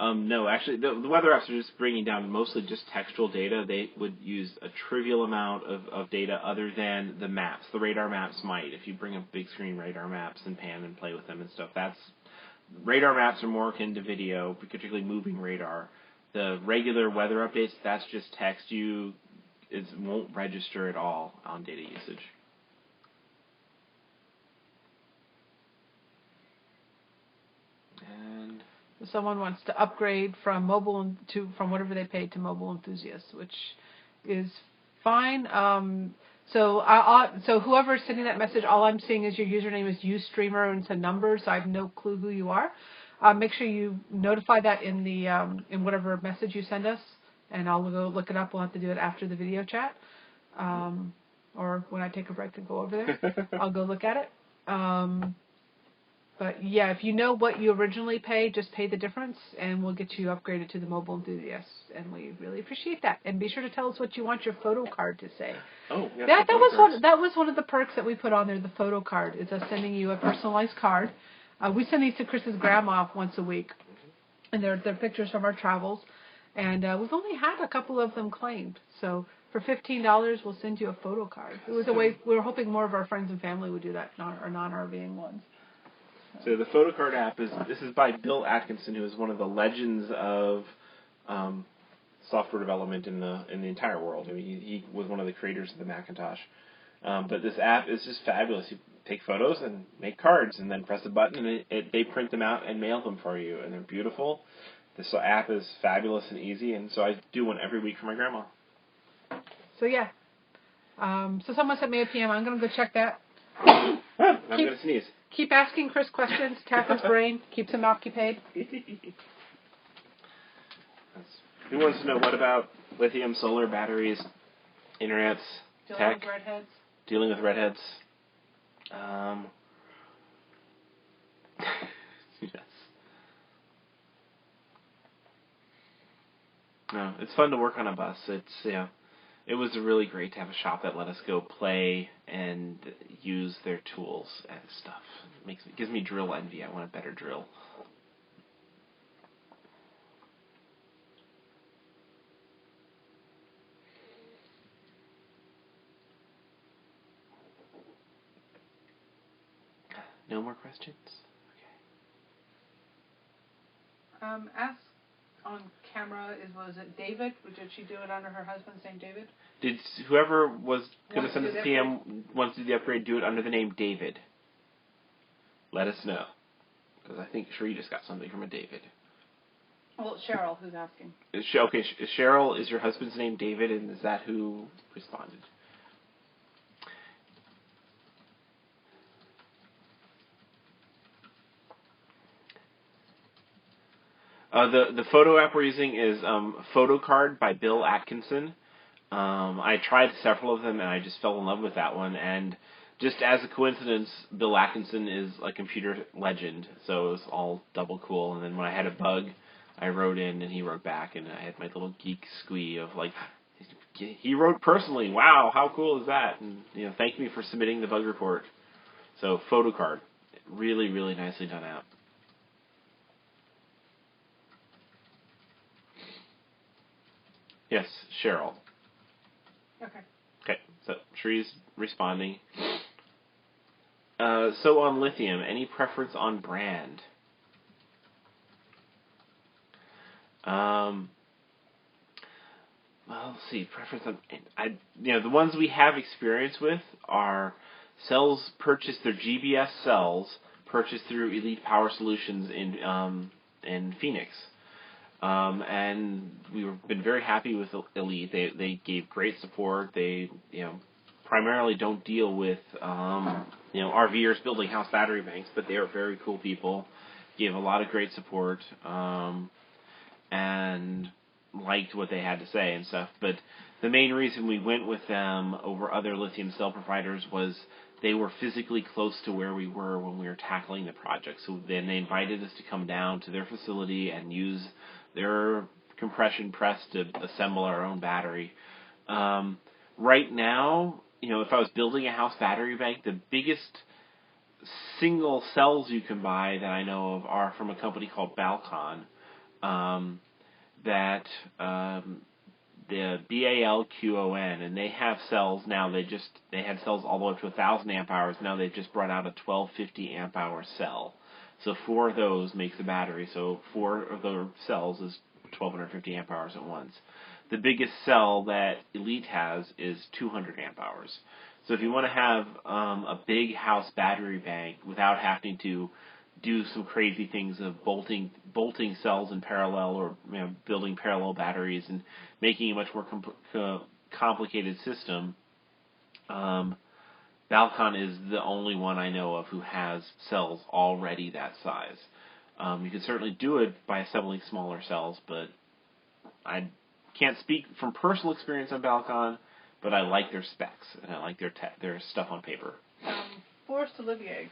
No, actually, the weather apps are just bringing down mostly just textual data. They would use a trivial amount of data other than the maps. The radar maps might. If you bring up big screen radar maps and pan and play with them and stuff, radar maps are more akin to video, particularly moving radar. The regular weather updates, that's just text. It won't register at all on data usage. And someone wants to upgrade from from whatever they paid to mobile enthusiasts, which is fine. So whoever's sending that message, all I'm seeing is your username is Ustreamer and it's a number, so I have no clue who you are. Make sure you notify that in the in whatever message you send us. And I'll go look it up. We'll have to do it after the video chat. Or when I take a break and go over there. I'll go look at it. But, yeah, if you know what you originally paid, just pay the difference, and we'll get you upgraded to the mobile enthusiasts. And we really appreciate that. And be sure to tell us what you want your photo card to say. Oh, yeah. That was one of the perks that we put on there, the photo card, is us sending you a personalized card. We send these to Chris's grandma once a week. And they're pictures from our travels. And we've only had a couple of them claimed. So for $15, we'll send you a photo card. It was a way, we were hoping more of our friends and family would do that, our non-RVing ones. So the photo card app is by Bill Atkinson, who is one of the legends of software development in the entire world. I mean, he was one of the creators of the Macintosh. But this app is just fabulous. You take photos and make cards, and then press a button, and they print them out and mail them for you, and they're beautiful. This app is fabulous and easy, and so I do one every week for my grandma. So, yeah. So someone sent me a PM. I'm going to go check that. I'm going to sneeze. Keep asking Chris questions. Tap his brain. Keeps him occupied. Who wants to know what about lithium, solar, batteries, internets, tech? Dealing with redheads. Dealing with redheads. Yes. No, it's fun to work on a bus. It was really great to have a shop that let us go play and use their tools and stuff. Gives me drill envy. I want a better drill. No more questions? Okay. Ask on camera was it David? Did she do it under her husband's name, David? Did whoever was going to send us a PM wants to do the upgrade, do it under the name David? Let us know. Because I think Sheree just got something from a David. Well, it's Cheryl who's asking. Okay, Cheryl, is your husband's name David, and is that who responded? The photo app we're using is Photo Card by Bill Atkinson. I tried several of them, and I just fell in love with that one. And just as a coincidence, Bill Atkinson is a computer legend, so it was all double cool. And then when I had a bug, I wrote in, and he wrote back, and I had my little geek squee of like, he wrote personally, wow, how cool is that? And thank me for submitting the bug report. So Photo Card, really, really nicely done app. Yes, Cheryl. Okay. Tree's responding. So on lithium, any preference on brand? Well, let's see. Preference on the ones we have experience with are cells purchased. They're GBS cells purchased through Elite Power Solutions in Phoenix, and we've been very happy with Elite. They gave great support. They primarily don't deal with RVers building house battery banks, but they are very cool people. Gave a lot of great support. And liked what they had to say and stuff. But the main reason we went with them over other lithium cell providers was they were physically close to where we were when we were tackling the project. So then they invited us to come down to their facility and use their compression press to assemble our own battery. Right now, if I was building a house battery bank, the biggest single cells you can buy that I know of are from a company called Balcon. The BALQON, and they have cells now. They had cells all the way up to 1,000 amp hours. Now they've just brought out a 1250 amp hour cell. So 4 of those makes a battery. So 4 of the cells is 1250 amp hours at once. The biggest cell that Elite has is 200 amp hours. So if you want to have a big house battery bank without having to do some crazy things of bolting cells in parallel or building parallel batteries and making a much more complicated system, Balcon is the only one I know of who has cells already that size. You can certainly do it by assembling smaller cells, but I can't speak from personal experience on Balcon, but I like their specs and I like their stuff on paper. Forrest Olivier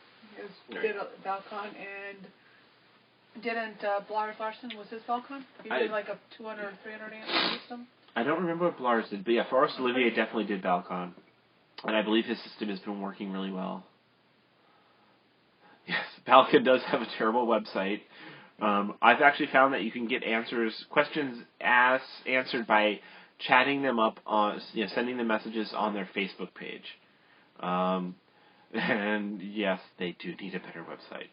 did Balcon, and didn't Blars Larson, was his Balcon? He did like a 200 or 300 amp system? I don't remember what Blars did, but yeah, Forrest Olivier definitely did Balcon. And I believe his system has been working really well. Yes, Balcon does have a terrible website. I've actually found that you can get questions answered by chatting them up on, sending them messages on their Facebook page. And yes, they do need a better website.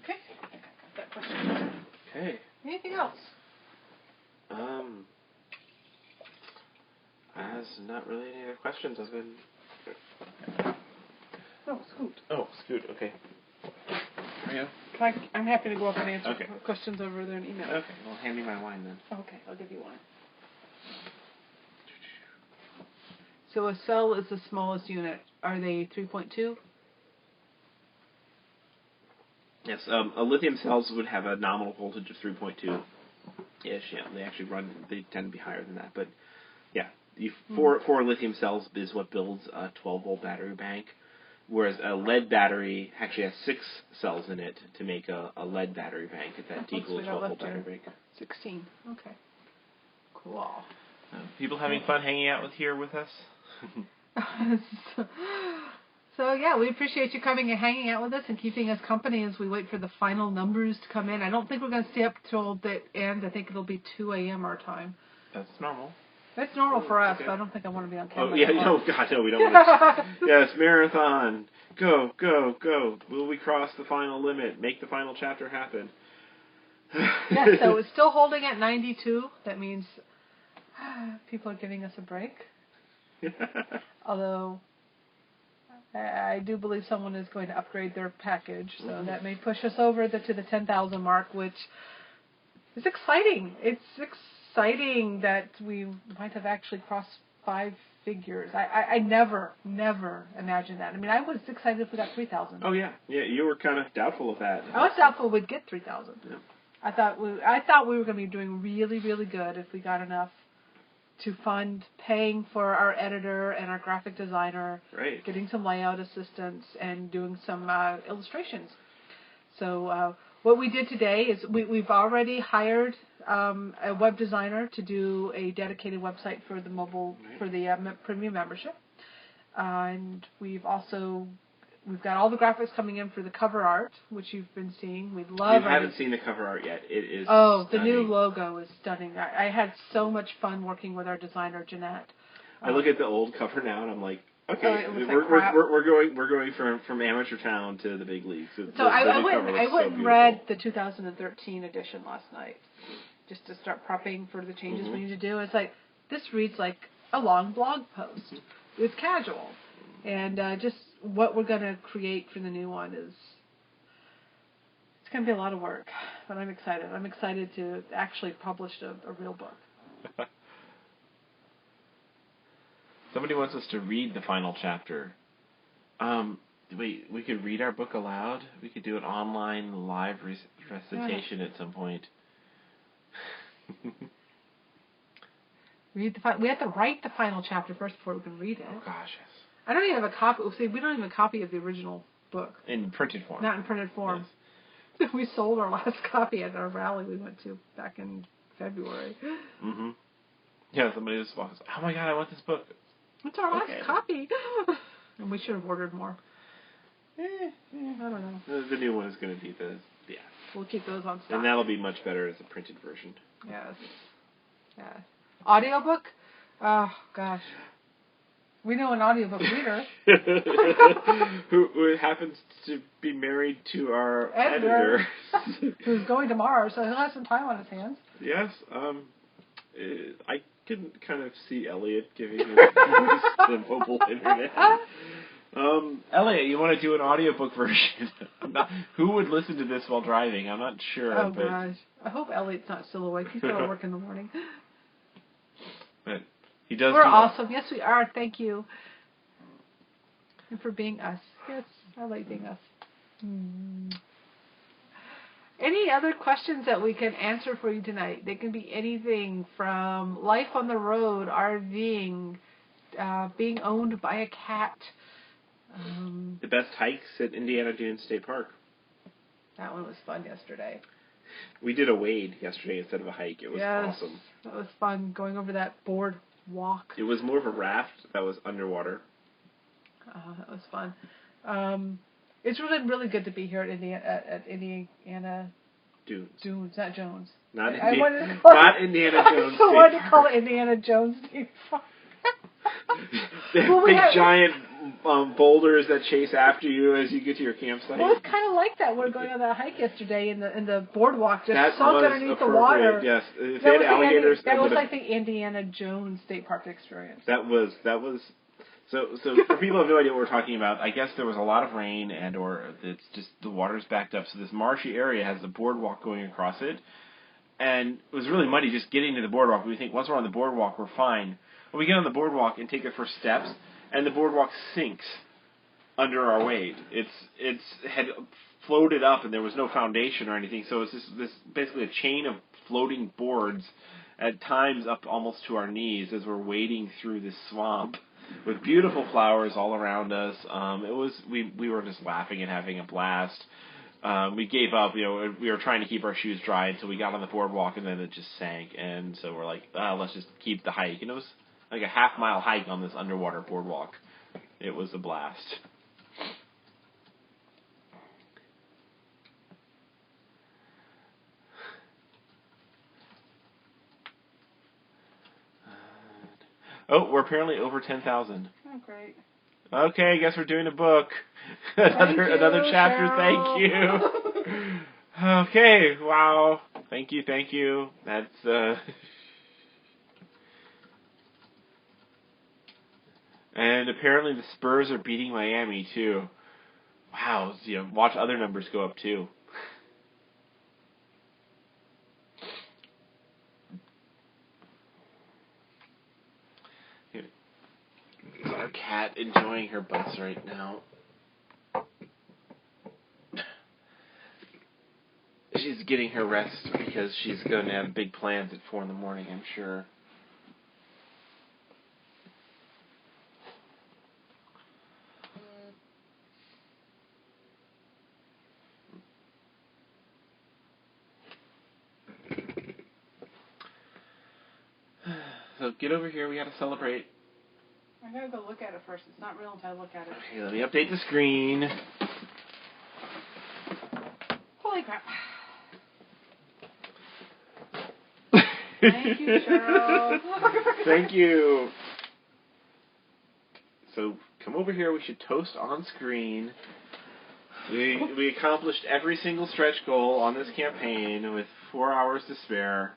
Okay, I got that question. Okay. Anything else? As not really any other questions. I've been. Oh, Scoot. Oh, Scoot. Okay. There you go. I'm happy to go up and answer questions over there in email. Okay. Well, hand me my wine then. Okay, I'll give you one. So a cell is the smallest unit. Are they 3.2? Yes. Lithium cells would have a nominal voltage of 3.2 ish. Yeah, they tend to be higher than that. But yeah, four lithium cells is what builds a 12-volt battery bank. Whereas a lead battery actually has 6 cells in it to make a lead battery bank. That equals a 12-volt battery bank. 16. Okay. Cool. People having fun hanging out here with us? So yeah, we appreciate you coming and hanging out with us and keeping us company as we wait for the final numbers to come in. I don't think we're going to stay up till the end. I think it'll be 2 a.m. our time. That's normal. That's normal for us, but I don't think I want to be on camera. Oh, yeah, no, God, no, we don't want to. Yes, marathon. Go, go, go. Will we cross the final limit? Make the final chapter happen. Yeah, so it's still holding at 92. That means people are giving us a break. Although I do believe someone is going to upgrade their package, so that may push us over to the 10,000 mark, which is exciting. It's exciting that we might have actually crossed 5 figures. I never imagined that. I mean, I was excited if we got 3,000. Oh yeah, you were kind of doubtful of that. I was doubtful we'd get 3,000. Yeah. I thought we were going to be doing really, really good if we got enough to fund paying for our editor and our graphic designer, right, getting some layout assistance, and doing some illustrations. So what we did today is we've already hired a web designer to do a dedicated website for the mobile, for the premium membership. And we've also we've got all the graphics coming in for the cover art, which you've been seeing. We love. You haven't seen the cover art yet. It is. Oh, stunning. The new logo is stunning. I had so much fun working with our designer Jeanette. I look at the old cover now and I'm like, okay, we're going from amateur town to the big leagues. I went and read the 2013 edition last night, just to start prepping for the changes we need to do. It's like, this reads like a long blog post. It's casual, and just what we're gonna create for the new one is. It's gonna be a lot of work, but I'm excited. I'm excited to actually publish a real book. Somebody wants us to read the final chapter. We could read our book aloud. We could do an online live recitation at some point. We have to write the final chapter first before we can read it. Oh gosh, yes. I don't even have a copy. See, we don't even have a copy of the original book. In printed form. Not in printed form. Yes. We sold our last copy at our rally we went to back in February. Mm-hmm. Yeah, somebody just walks. Oh my god, I want this book. It's our last copy. And we should have ordered more. I don't know. The new one is going to be yeah. We'll keep those on stock. And that'll be much better as a printed version. Yes. Yeah. Audiobook? Oh, gosh. We know an audiobook reader. who happens to be married to our editor. Who's going to Mars, so he'll have some time on his hands. Yes. I can kind of see Elliot giving his the mobile internet. Elliot, you want to do an audiobook version? Who would listen to this while driving? I'm not sure. Oh, gosh. I hope Elliot's not still awake. He's got to work in the morning. But he does. We're awesome. Yes, we are. Thank you. And for being us. Yes, I like being us. Any other questions that we can answer for you tonight? They can be anything from life on the road, RVing, being owned by a cat. The best hikes at Indiana Dunes State Park. That one was fun yesterday. We did a wade yesterday instead of a hike. It was awesome. That was fun, going over that board walk. It was more of a raft that was underwater. That was fun. It's really, really good to be here at Indiana Dunes, not Jones. Not Indiana Jones. I wanted to call it Indiana Jones State Park. Big giant boulders that chase after you as you get to your campsite. Well, it's kind of like that. We were going on that hike yesterday, and the boardwalk just sunk underneath the water. Yes, if they had alligators. That was like the Indiana Jones State Park experience. That was. So for people who have no idea what we're talking about, I guess there was a lot of rain or it's just the water's backed up. So this marshy area has a boardwalk going across it, and it was really muddy just getting to the boardwalk. We think once we're on the boardwalk, we're fine. But we get on the boardwalk and take the first steps, and the boardwalk sinks under our weight. It's had floated up, and there was no foundation or anything. So it's this basically a chain of floating boards, at times up almost to our knees as we're wading through this swamp. With beautiful flowers all around us. We were just laughing and having a blast. We gave up. We were trying to keep our shoes dry until we got on the boardwalk, and then it just sank. And so we're like, let's just keep the hike. And it was like a half-mile hike on this underwater boardwalk. It was a blast. Oh, we're apparently over 10,000. Oh, great. Okay, I guess we're doing a book. another chapter. Cheryl. Thank you. Okay, wow. Thank you. That's And apparently the Spurs are beating Miami too. Wow, watch other numbers go up too. Our cat enjoying her butts right now. She's getting her rest because she's going to have big plans at 4 a.m, I'm sure. So get over here, we gotta celebrate. I gotta go look at it first. It's not real until I look at it. Okay, let me update the screen. Holy crap. Thank you, Cheryl. Thank you. So, come over here. We should toast on screen. We accomplished every single stretch goal on this campaign with 4 hours to spare.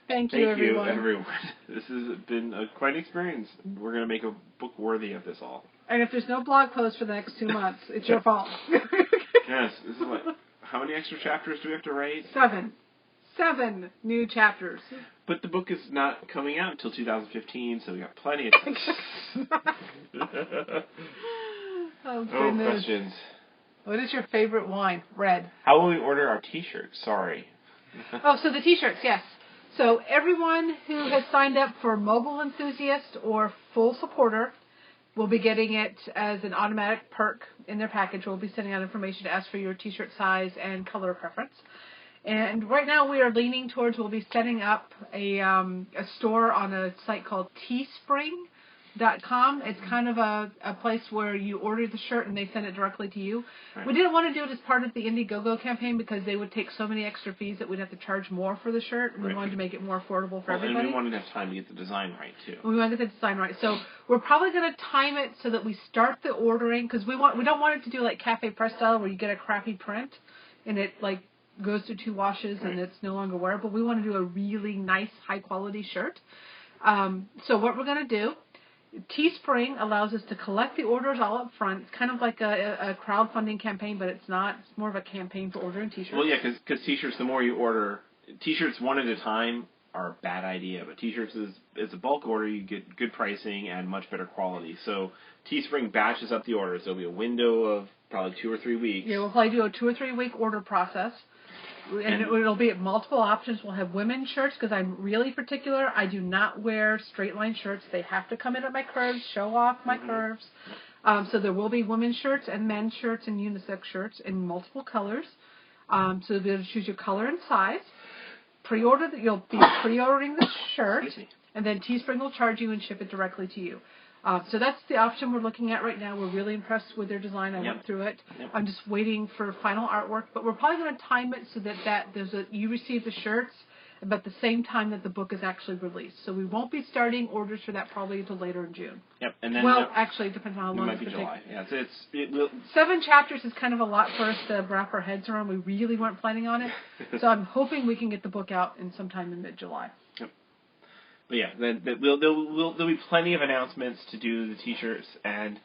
Thank you, everyone. This has been quite an experience. We're going to make a book worthy of this all. And if there's no blog post for the next 2 months, it's your fault. Yes. This is what? How many extra chapters do we have to write? 7. 7 new chapters. But the book is not coming out until 2015, so we got plenty of time. Oh, goodness. Oh, questions. What is your favorite wine? Red. How will we order our T-shirts? Sorry. Oh, so the T-shirts, yes. So everyone who has signed up for Mobile Enthusiast or Full Supporter will be getting it as an automatic perk in their package. We'll be sending out information to ask for your T-shirt size and color preference. And right now we are leaning towards, we'll be setting up a store on a site called teespring.com. It's kind of a place where you order the shirt and they send it directly to you. Right. We didn't want to do it as part of the Indiegogo campaign because they would take so many extra fees that we'd have to charge more for the shirt. And we wanted to make it more affordable for everybody. And we wanted to have time to get the design right, too. We wanted to get the design right. So we're probably going to time it so that we start the ordering because we don't want it to do like Cafe Press style where you get a crappy print and it like goes through 2 washes and it's no longer wearable. We want to do a really nice, high-quality shirt. So what we're going to do, Teespring allows us to collect the orders all up front. It's kind of like a crowdfunding campaign, but it's not. It's more of a campaign for ordering T-shirts. Well, yeah, because T-shirts, the more you order, T-shirts one at a time are a bad idea, but T-shirts is a bulk order. You get good pricing and much better quality. So Teespring batches up the orders. There'll be a window of probably 2 or 3 weeks. Yeah, we'll probably do a 2 or 3 week order process. And it'll be multiple options. We'll have women's shirts because I'm really particular. I do not wear straight line shirts. They have to come in at my curves, show off my curves. So there will be women's shirts and men's shirts and unisex shirts in multiple colors. So you'll be able to choose your color and size. You'll be pre-ordering the shirt, and then Teespring will charge you and ship it directly to you. So that's the option we're looking at right now. We're really impressed with their design. I went through it. Yep. I'm just waiting for final artwork, but we're probably going to time it so that you receive the shirts about the same time that the book is actually released. So we won't be starting orders for that probably until later in June. Yep. And then actually, it depends on how long it's going to take. Yeah, it will. 7 chapters is kind of a lot for us to wrap our heads around. We really weren't planning on it. So I'm hoping we can get the book out in sometime in mid-July. But yeah, there'll be plenty of announcements to do the T-shirts and.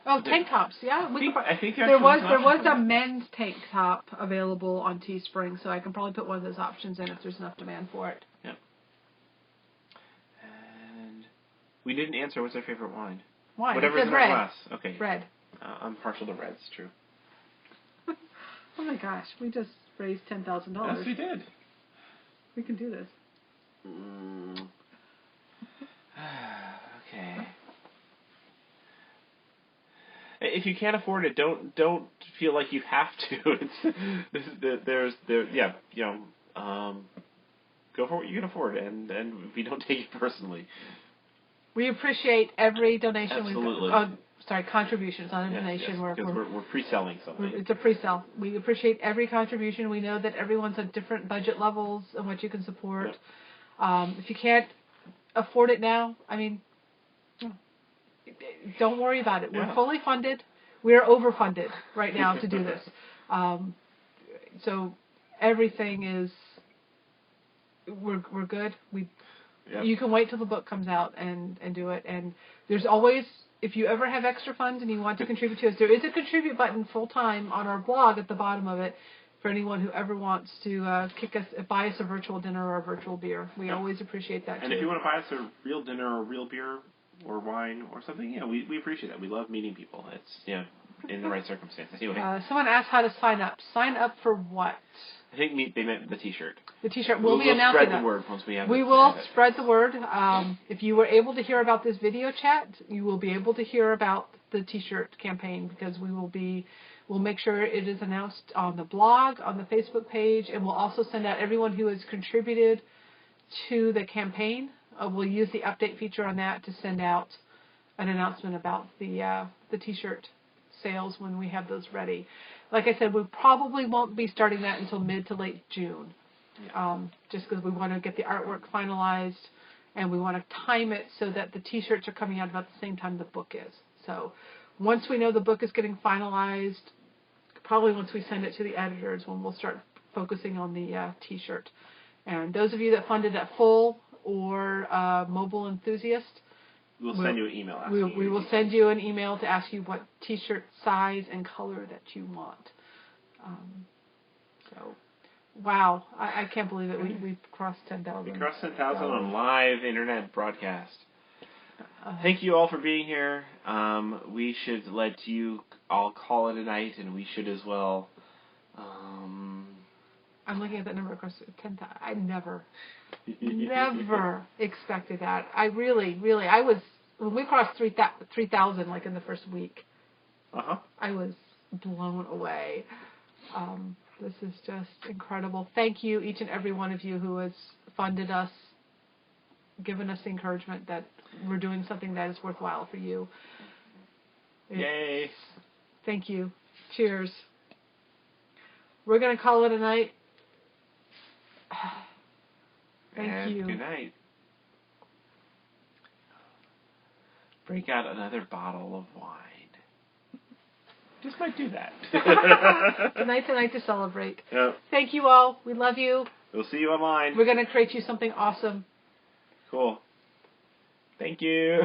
Oh, tank tops! Yeah, I think there was a men's tank top available on Teespring, so I can probably put one of those options in if there's enough demand for it. Yeah. And we didn't answer. What's our favorite wine? Wine. Whatever's in our glass. Okay. Red. I'm partial to reds. True. Oh my gosh, we just raised $10,000. Yes, we did. We can do this. Okay. If you can't afford it, don't feel like you have to. Go for what you can afford, and we don't take it personally. We appreciate every donation. Absolutely. Contribution. It's not a donation. Yes, because we're pre-selling something. It's a pre-sell. We appreciate every contribution. We know that everyone's at different budget levels and what you can support. Yep. If you can't afford it now, don't worry about it. We're fully funded. We're overfunded right now to do this. So everything is, we're good. You can wait till the book comes out and do it. And there's always, if you ever have extra funds and you want to contribute to us, there is a contribute button full time on our blog at the bottom of it for anyone who ever wants to buy us a virtual dinner or a virtual beer. We always appreciate that, and if you want to buy us a real dinner or a real beer or wine or something, we appreciate that. We love meeting people. It's, in the right circumstances. Anyway. Someone asked how to sign up. Sign up for what? I think they meant the T-shirt. The T-shirt. We'll be announcing spread the word once we have it. We will spread the word. If you were able to hear about this video chat, you will be able to hear about the T-shirt campaign because we'll make sure it is announced on the blog, on the Facebook page, and we'll also send out everyone who has contributed to the campaign. We'll use the update feature on that to send out an announcement about the T-shirt sales when we have those ready. Like I said, we probably won't be starting that until mid to late June, just because we want to get the artwork finalized, and we want to time it so that the T-shirts are coming out about the same time the book is. So once we know the book is getting finalized, probably once we send it to the editors, when we'll start focusing on the T-shirt. And those of you that funded at full or mobile enthusiast, we'll send you an email. We will send you an email to ask you what T-shirt size and color that you want. So, wow, I can't believe it. We've crossed 10,000. We crossed 10,000 on live internet broadcast. Thank you all for being here. We should let you all call it a night, and we should as well. I'm looking at that number across 10,000. I never expected that. I really, when we crossed 3,000, like in the first week, I was blown away. This is just incredible. Thank you, each and every one of you who has funded us, given us the encouragement that we're doing something that is worthwhile for you. Yay! Thank you. Cheers. We're going to call it a night. Thank you. Good night. Break out another bottle of wine. Just might do that. Tonight's a night to celebrate. Yep. Thank you all. We love you. We'll see you online. We're going to create you something awesome. Cool. Thank you.